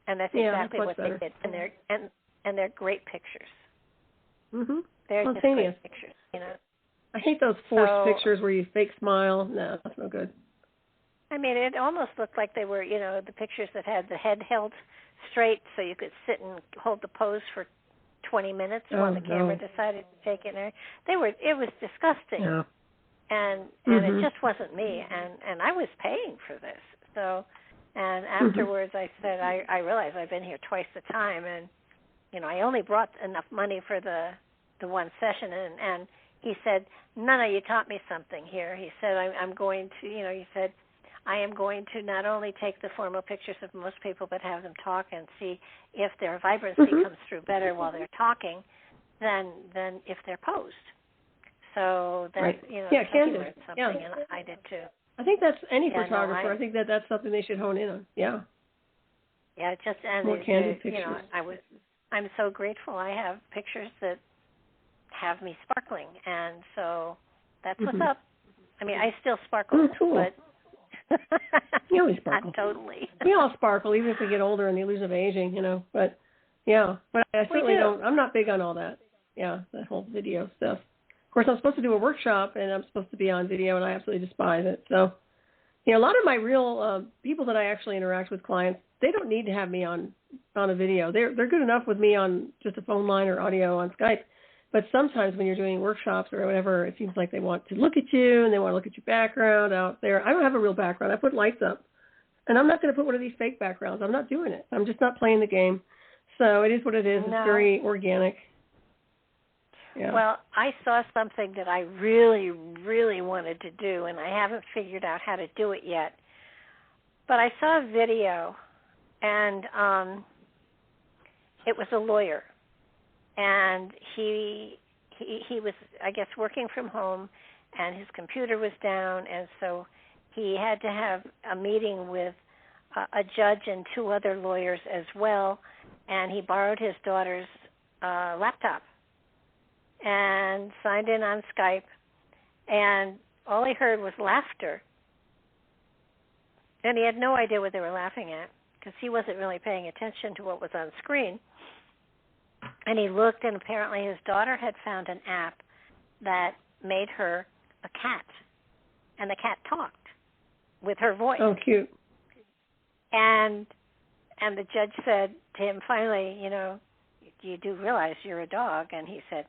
And that's exactly what they did. And they're great pictures. Mm-hmm. They're just great pictures, I hate those forced pictures where you fake smile. No, that's no good. I mean, it almost looked like they were, the pictures that had the head held straight so you could sit and hold the pose for 20 minutes while the camera decided to take it. It was disgusting. Yeah. And it just wasn't me. And I was paying for this. So, and afterwards I said, I realized I've been here twice the time, and, I only brought enough money for the one session, and he said, no, you taught me something here. He said, I'm going to, he said, I am going to not only take the formal pictures of most people, but have them talk and see if their vibrancy comes through better while they're talking than if they're posed. So that, he learned something, and I did too. I think that's any photographer. I think that's something they should hone in on. Yeah. Yeah, more candid pictures. I'm so grateful. I have pictures that have me sparkling, and so that's what's up. I mean, I still sparkle, but you always sparkle. Not totally. We all sparkle, even if we get older and the illusion of aging, But but I certainly don't. I'm not big on all that. Yeah, that whole video stuff. Of course, I'm supposed to do a workshop, and I'm supposed to be on video, and I absolutely despise it. So, a lot of my real people that I actually interact with, clients, they don't need to have me on a video. They're good enough with me on just a phone line or audio on Skype. But sometimes when you're doing workshops or whatever, it seems like they want to look at you and they want to look at your background out there. I don't have a real background. I put lights up. And I'm not going to put one of these fake backgrounds. I'm not doing it. I'm just not playing the game. So it is what it is. No. It's very organic. Yeah. Well, I saw something that I really, really wanted to do, and I haven't figured out how to do it yet. But I saw a video, and it was a lawyer. And he was, I guess, working from home, and his computer was down, and so he had to have a meeting with a judge and two other lawyers as well, and he borrowed his daughter's laptop and signed in on Skype, and all he heard was laughter. And he had no idea what they were laughing at because he wasn't really paying attention to what was on screen. And he looked, and apparently his daughter had found an app that made her a cat, and the cat talked with her voice. Oh, cute. And the judge said to him finally, you do realize you're a dog? And he said,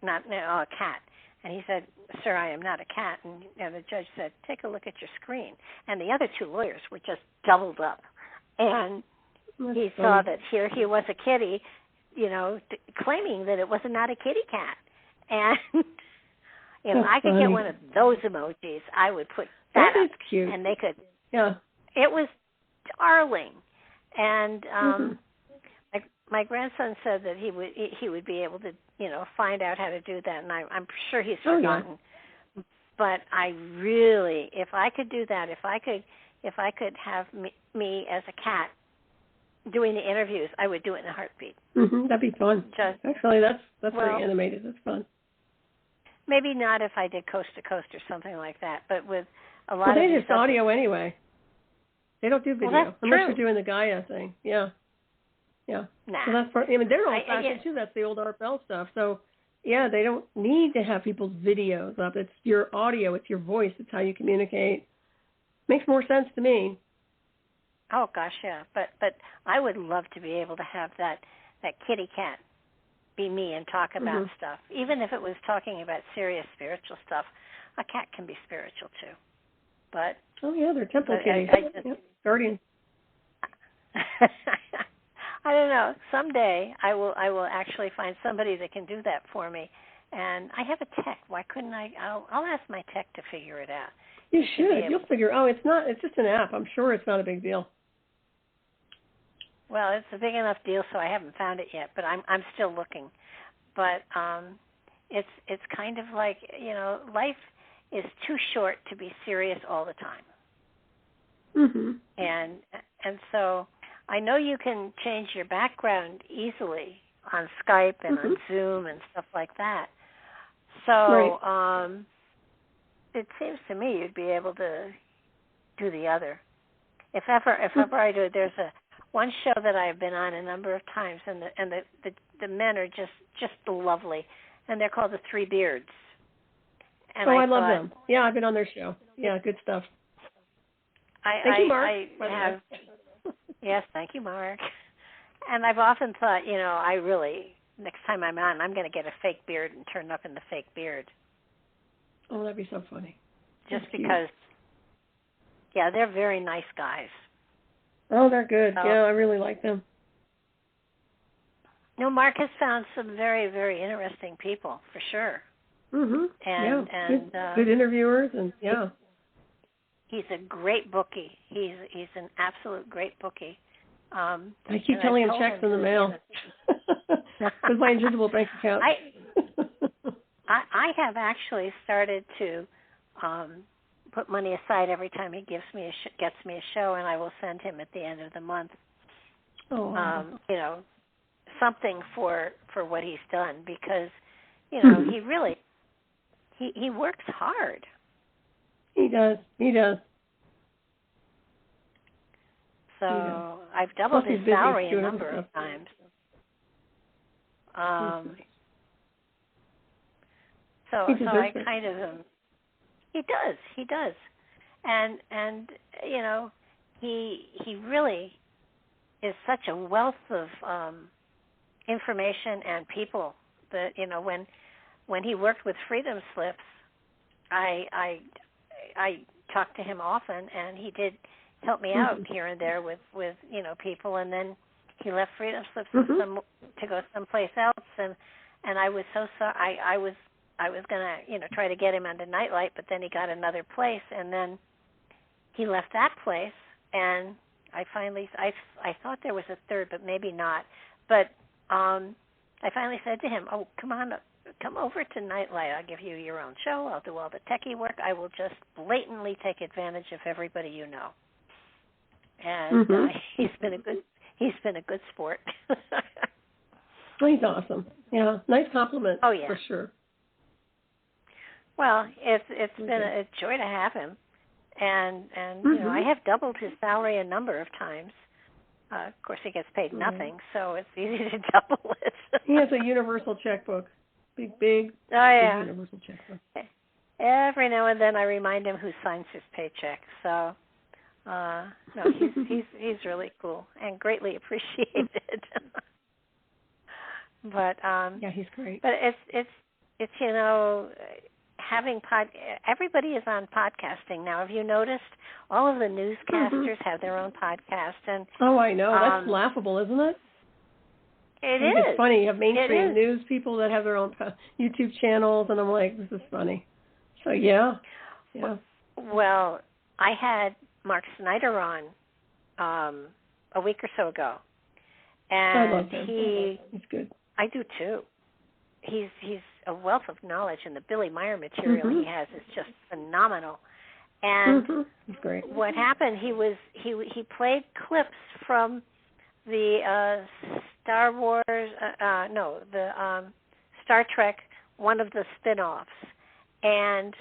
a cat. And he said, sir, I am not a cat. And the judge said, take a look at your screen. And the other two lawyers were just doubled up. And he saw that here he was a kitty, claiming that it was not a kitty cat. And if I could get one of those emojis, I would put that is up. Cute. And they could. Yeah. It was darling. And my grandson said that he would be able to, find out how to do that. And I'm sure he's forgotten. Yeah. But I really, if I could do that, if I could have me as a cat doing the interviews, I would do it in a heartbeat. That'd be fun. Actually, that's very animated. That's fun. Maybe not if I did coast to coast or something like that, but with a lot of they just audio anyway. They don't do video unless you're doing the Gaia thing. Yeah. Yeah. Nah. So that's they're old fashioned too. That's the old Art Bell stuff. So yeah, they don't need to have people's videos up. It's your audio. It's your voice. It's how you communicate. Makes more sense to me. Oh gosh, yeah, but I would love to be able to have that kitty cat be me and talk about stuff, even if it was talking about serious spiritual stuff. A cat can be spiritual too, but they're temple kitties, guardian. I don't know. Someday I will actually find somebody that can do that for me. And I have a tech. Why couldn't I? I'll ask my tech to figure it out. You should. You'll figure. Oh, it's not. It's just an app. I'm sure it's not a big deal. Well, it's a big enough deal, so I haven't found it yet. But I'm still looking. But it's kind of like, life is too short to be serious all the time. Mhm. And so I know you can change your background easily on Skype and on Zoom and stuff like that. So it seems to me you'd be able to do the other. If ever I do it, there's one show that I've been on a number of times, and the men are just lovely, and they're called the Three Beards. And I love them. Yeah, I've been on their show. Yeah, good stuff. Thank you, Mark. Yes, thank you, Mark. And I've often thought, next time I'm on, I'm going to get a fake beard and turn up in the fake beard. Oh, that'd be so funny. Just because, they're very nice guys. Oh, they're good. Yeah, I really like them. No, Mark has found some very, very interesting people, for sure. Mhm. And good interviewers, and he's a great bookie. He's an absolute great bookie. I keep telling him checks in the mail. With my invisible bank account. I have actually started to put money aside every time he gets me a show, and I will send him at the end of the month. Something for what he's done, because he really he works hard. He does. So I've doubled his salary a number of times. So I kind of he does, and he really is such a wealth of information and people that when he worked with Freedom Slips, I talked to him often, and he did help me out here and there with people, and then he left Freedom Slips to go someplace else, and I was so sorry. I was gonna try to get him onto Nightlight, but then he got another place, and then he left that place, and I thought there was a third, but maybe not. But I finally said to him, "Oh, come over to Nightlight. I'll give you your own show. I'll do all the techie work. I will just blatantly take advantage of everybody you know." And he's been a good sport. He's awesome. Yeah, nice compliment. Oh yeah, for sure. Well, it's been a joy to have him, and I have doubled his salary a number of times. Of course, he gets paid nothing, so it's easy to double it. He has a universal checkbook, big universal checkbook. Every now and then, I remind him who signs his paycheck. So, no, he's really cool and greatly appreciated. But he's great. But it's having everybody is on podcasting now. Have you noticed? All of the newscasters have their own podcast, and I know, that's laughable, isn't it? It's funny. You have mainstream news people that have their own YouTube channels, and I'm like, this is funny. So yeah. Well, I had Mark Snyder on a week or so ago, and I love him. He's good. I do too. He's a wealth of knowledge, and the Billy Meyer material he has is just phenomenal. And he's great. What happened? He played clips from the Star Wars, the Star Trek, one of the spin-offs, and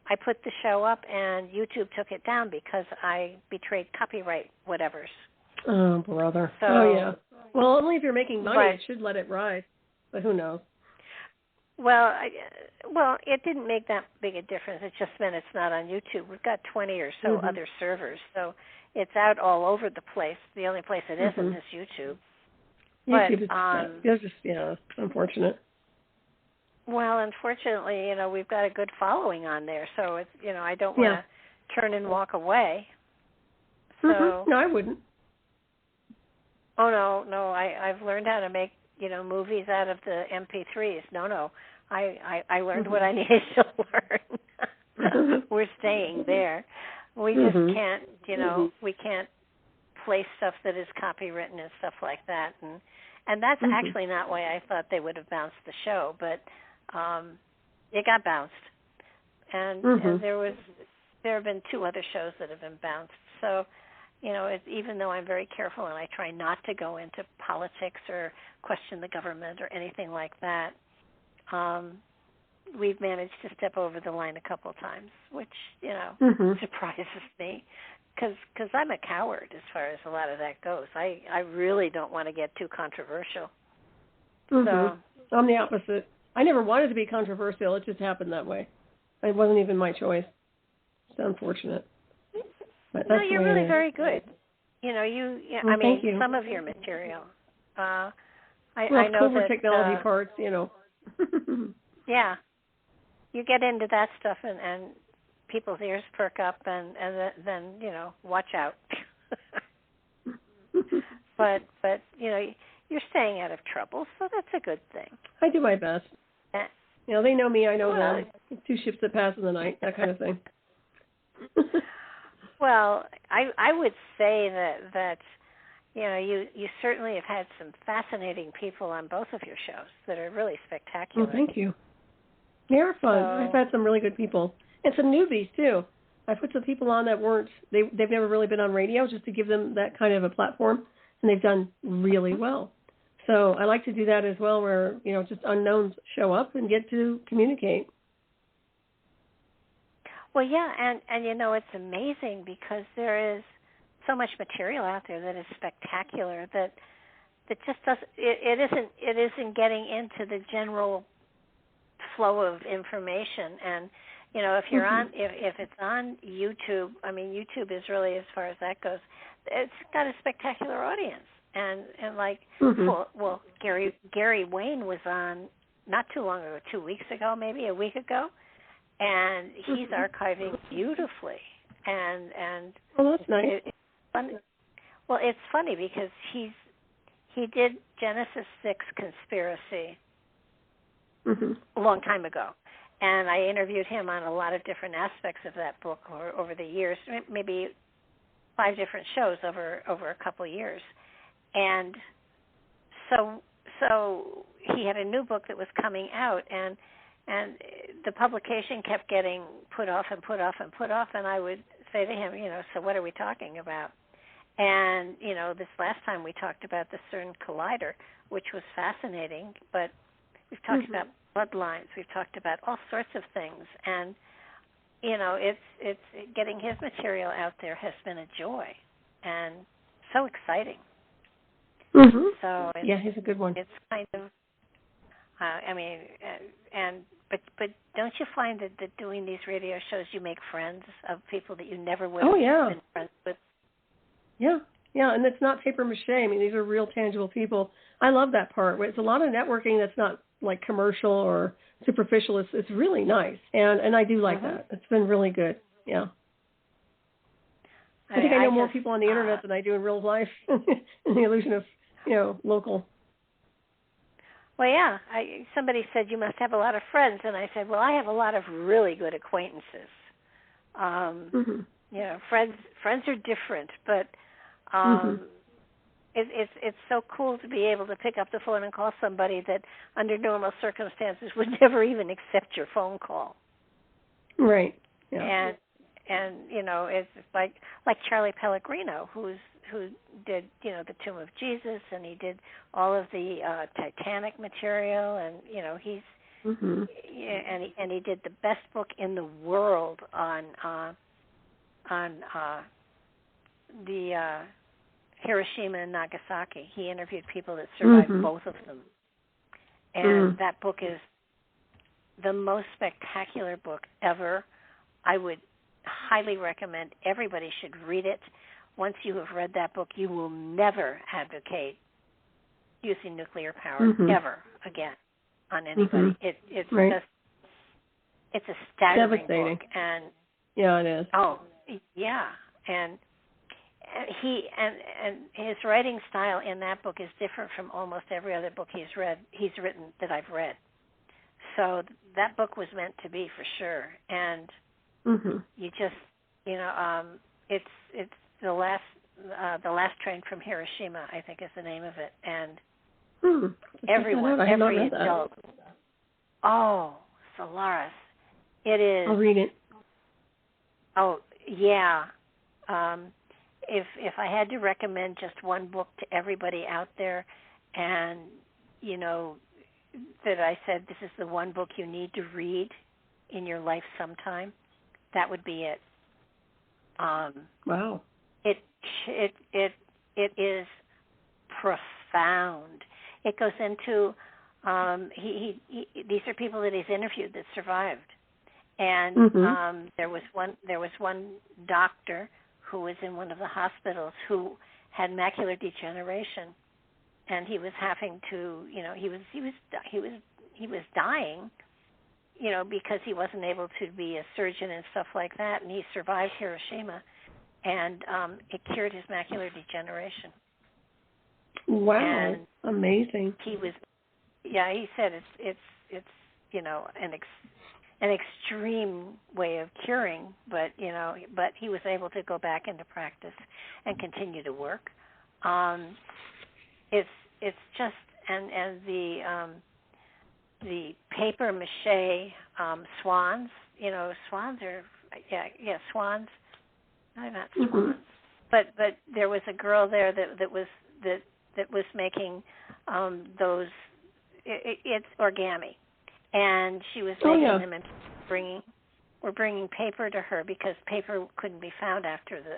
I put the show up, and YouTube took it down because I betrayed copyright whatevers. Oh, brother. So, yeah. Well, only if you're making money, it should let it ride. But who knows? Well, it didn't make that big a difference. It just meant it's not on YouTube. We've got 20 or so other servers, so it's out all over the place. The only place it isn't is YouTube. YouTube is just unfortunate. Well, unfortunately, we've got a good following on there, so it's I don't want to turn and walk away. So no, I wouldn't. Oh no, I've learned how to make movies out of the MP3s. No, I learned what I needed to learn. We're staying there. We just can't, we can't play stuff that is copywritten and stuff like that, and that's actually not why I thought they would have bounced the show, but it got bounced, and there have been 2 other shows that have been bounced. So, even though I'm very careful and I try not to go into politics or question the government or anything like that, we've managed to step over the line a couple of times, which, surprises me because I'm a coward as far as a lot of that goes. I really don't want to get too controversial. So, I'm the opposite. I never wanted to be controversial. It just happened that way. It wasn't even my choice. It's unfortunate. No, you're really very good. Thank you. Some of your material. I know cool that technology parts, Yeah, you get into that stuff, and people's ears perk up, and then watch out. but you're staying out of trouble, so that's a good thing. I do my best. They know me, I know them. 2 ships that pass in the night, that kind of thing. Well, I would say that you certainly have had some fascinating people on both of your shows that are really spectacular. Well, thank you. They're fun. I've had some really good people. And some newbies, too. I put some people on that they've never really been on radio, just to give them that kind of a platform, and they've done really well. So I like to do that as well, where, just unknowns show up and get to communicate. Well, yeah, and it's amazing because there is so much material out there that is spectacular that just doesn't. It isn't getting into the general flow of information. And if you're on, if it's on YouTube, I mean, YouTube is really, as far as that goes, it's got a spectacular audience. And like, well, Gary Wayne was on not too long ago, 2 weeks ago, maybe a week ago. And he's archiving beautifully, and well, that's nice. It's funny. Well, it's funny because he did Genesis 6 Conspiracy a long time ago, and I interviewed him on a lot of different aspects of that book over the years, maybe 5 different shows over a couple of years, and so he had a new book that was coming out, and the publication kept getting put off, and I would say to him, so what are we talking about? And, this last time we talked about the CERN Collider, which was fascinating, but we've talked about bloodlines, we've talked about all sorts of things, and, it's getting his material out there has been a joy, and so exciting. So he's a good one. It's kind of, But don't you find that doing these radio shows, you make friends of people that you never would have been friends with? Yeah, and it's not paper mache. I mean, these are real, tangible people. I love that part. It's a lot of networking that's not like commercial or superficial. It's really nice, and I do like that. It's been really good. Yeah. I think I know more people on the internet than I do in real life. And the illusion of, local. Well, yeah. Somebody said you must have a lot of friends, and I said, well, I have a lot of really good acquaintances. Friends are different, but it's so cool to be able to pick up the phone and call somebody that, under normal circumstances, would never even accept your phone call. Right. Yeah. And it's like Charlie Pellegrino, who did the Tomb of Jesus, and he did all of the Titanic material, and he's and he did the best book in the world on the Hiroshima and Nagasaki. He interviewed people that survived both of them, and that book is the most spectacular book ever. I would highly recommend everybody should read it. Once you have read that book, you will never advocate using nuclear power ever again on anybody. It's just, it's a staggering book, and yeah, it is. Oh, yeah, and his writing style in that book is different from almost every other book he's written that I've read. So that book was meant to be for sure. And you just, it's the last train from Hiroshima, I think is the name of it. And everyone, every adult. Oh, Solaris. It is. I'll read it. Oh, yeah. If I had to recommend just one book to everybody out there, and, that I said this is the one book you need to read in your life sometime, that would be it. Wow. It is profound. It goes into these are people that he's interviewed that survived, and there was one doctor who was in one of the hospitals who had macular degeneration, and he was having to, he was dying, because he wasn't able to be a surgeon and stuff like that, and he survived Hiroshima, and it cured his macular degeneration. Wow, and amazing. He said it's an extreme way of curing, but he was able to go back into practice and continue to work. It's just and the paper mache swans, swans are swans. No, not swans. But there was a girl there that was making those. It's origami, and she was making them and bringing paper to her because paper couldn't be found after the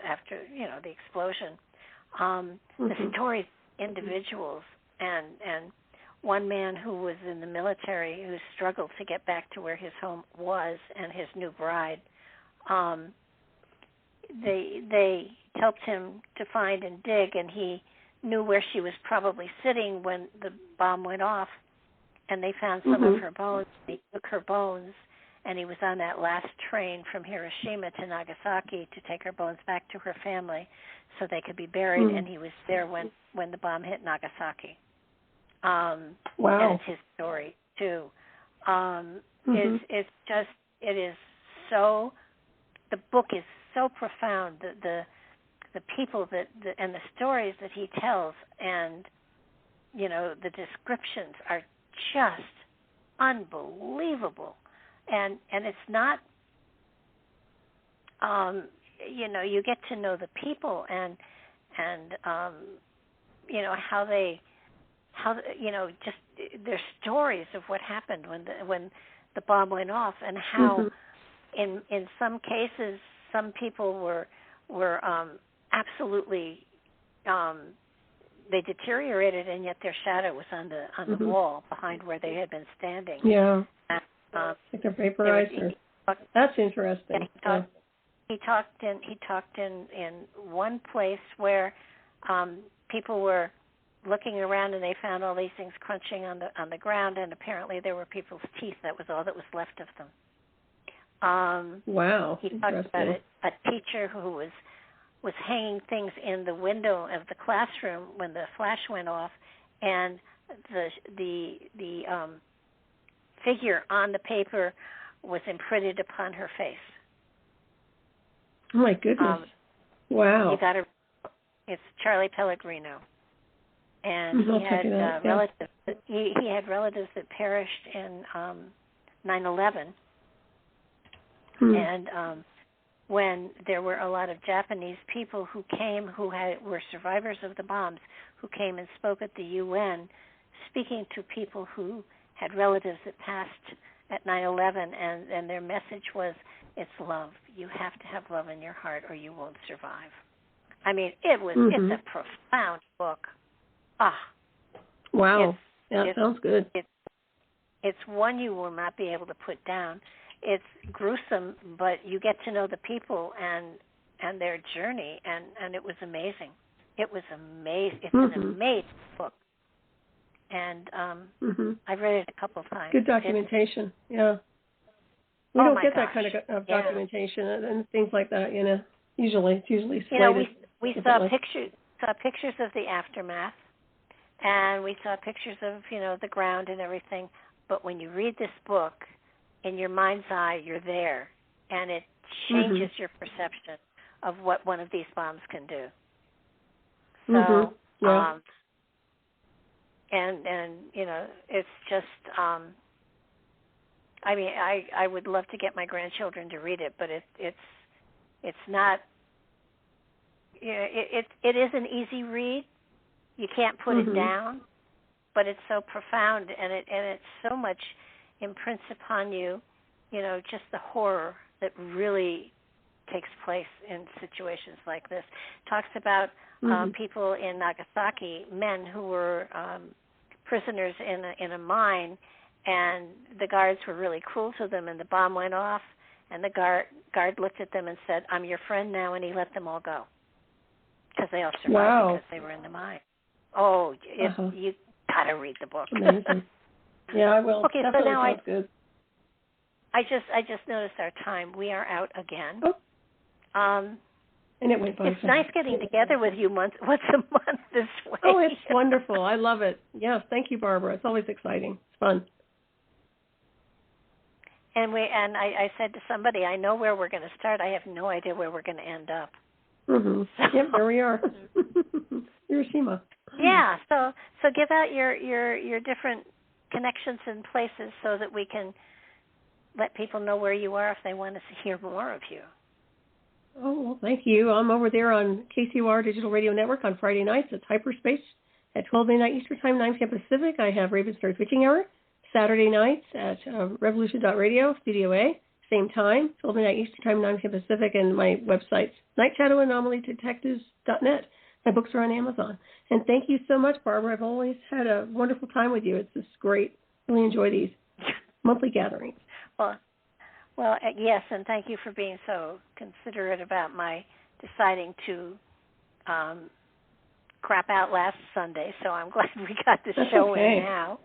explosion. The stories, individuals, and one man who was in the military who struggled to get back to where his home was and his new bride. They helped him to find and dig, and he knew where she was probably sitting when the bomb went off, and they found some of her bones. They took her bones, and he was on that last train from Hiroshima to Nagasaki to take her bones back to her family so they could be buried, and he was there when the bomb hit Nagasaki. Wow. And it's his story, too. It is so, the book is so profound, the people and the stories that he tells, and, the descriptions are just unbelievable. And it's not, you get to know the people and just their stories of what happened when the bomb went off, and how in some cases some people were absolutely they deteriorated, and yet their shadow was on the wall behind where they had been standing. Yeah. And, like a vaporizer. That's interesting. He talked in one place where people were looking around, and they found all these things crunching on the ground, and apparently there were people's teeth. That was all that was left of them. Wow. He talked about a teacher who was hanging things in the window of the classroom when the flash went off, and the figure on the paper was imprinted upon her face. Oh my goodness! Wow. It's Charlie Pellegrino, and he had relatives. He had relatives that perished in 9/11, and when there were a lot of Japanese people who came were survivors of the bombs, who came and spoke at the UN, speaking to people who had relatives that passed at 9/11, and their message was, it's love. You have to have love in your heart or you won't survive. I mean, it's a profound book. Wow. It sounds good. It's one you will not be able to put down. It's gruesome, but you get to know the people and their journey, and it was amazing. It was amazing. It's an amazing book. And I've read it a couple of times. Good documentation, yeah. We don't get that kind of documentation and things like that, Usually it's slated We saw pictures of the aftermath, and we saw pictures of, the ground and everything. But when you read this book, in your mind's eye, you're there, and it changes your perception of what one of these bombs can do. So, it's just, I would love to get my grandchildren to read it, but it's not, it is an easy read. You can't put it down, but it's so profound, and it's so much imprints upon you, just the horror that really takes place in situations like this. Talks about people in Nagasaki, men who were prisoners in a mine, and the guards were really cruel to them, and the bomb went off, and the guard looked at them and said, "I'm your friend now," and he let them all go because they all survived because they were in the mine. Oh, you got to read the book. Amazing. Yeah, I will. Okay, definitely so now good. I just noticed our time. We are out again. Oh. And it went by. It's nice getting together with you once a month this way. Oh, it's wonderful. I love it. Yes, thank you, Barbara. It's always exciting. It's fun. And I said to somebody, I know where we're going to start. I have no idea where we're going to end up. Yep, there we are. Hiroshima. Yeah. So give out your different connections and places so that we can let people know where you are if they want to hear more of you. Oh, well, thank you. I'm over there on KCOR Digital Radio Network on Friday nights. It's Hyperspace at 12 midnight Eastern Time, 9 p.m. Pacific. I have Raven Star Switching Hour. Saturday nights at Revolution.radio, Studio A, same time, 12 midnight Eastern Time, 9 p.m. Pacific, and my websites, NightShadowAnomalyDetectives.net. My books are on Amazon. And thank you so much, Barbara. I've always had a wonderful time with you. It's just great. Really enjoy these monthly gatherings. Well, yes, and thank you for being so considerate about my deciding to crap out last Sunday. So I'm glad we got the show in now.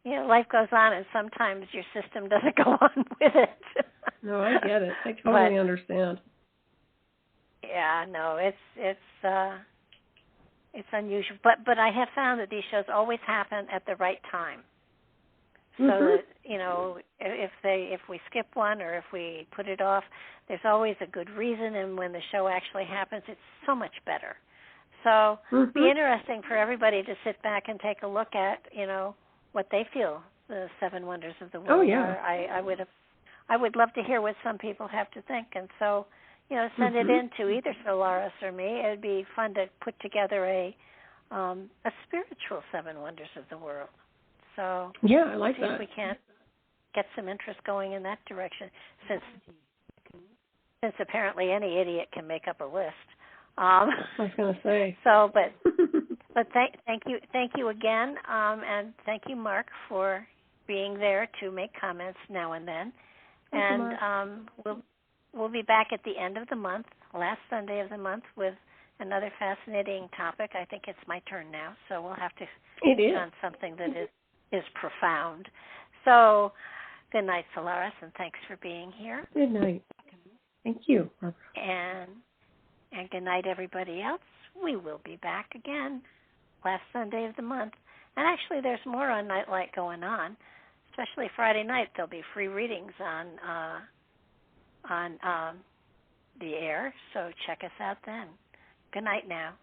Life goes on, and sometimes your system doesn't go on with it. No, I get it. I totally understand. Yeah, no, it's unusual, but I have found that these shows always happen at the right time. So that, if we skip one or if we put it off, there's always a good reason, and when the show actually happens, it's so much better. So it'd be interesting for everybody to sit back and take a look at, what they feel the 7 wonders of the world are. I would love to hear what some people have to think, and so, send it in to either Solaris or me. It'd be fun to put together a spiritual 7 wonders of the world. So yeah, I like see that. if we can't get some interest going in that direction, since apparently any idiot can make up a list. I was going to say. So, but thank you again, and thank you, Mark, for being there to make comments now and then. And we'll be back at the end of the month, last Sunday of the month, with another fascinating topic. I think it's my turn now, so we'll have to focus on something that is profound. So, good night, Solaris, and thanks for being here. Good night. Thank you, Barbara. And good night, everybody else. We will be back again last Sunday of the month. And actually, there's more on Nightlight going on, especially Friday night. There'll be free readings on the air, so check us out then. Good night now.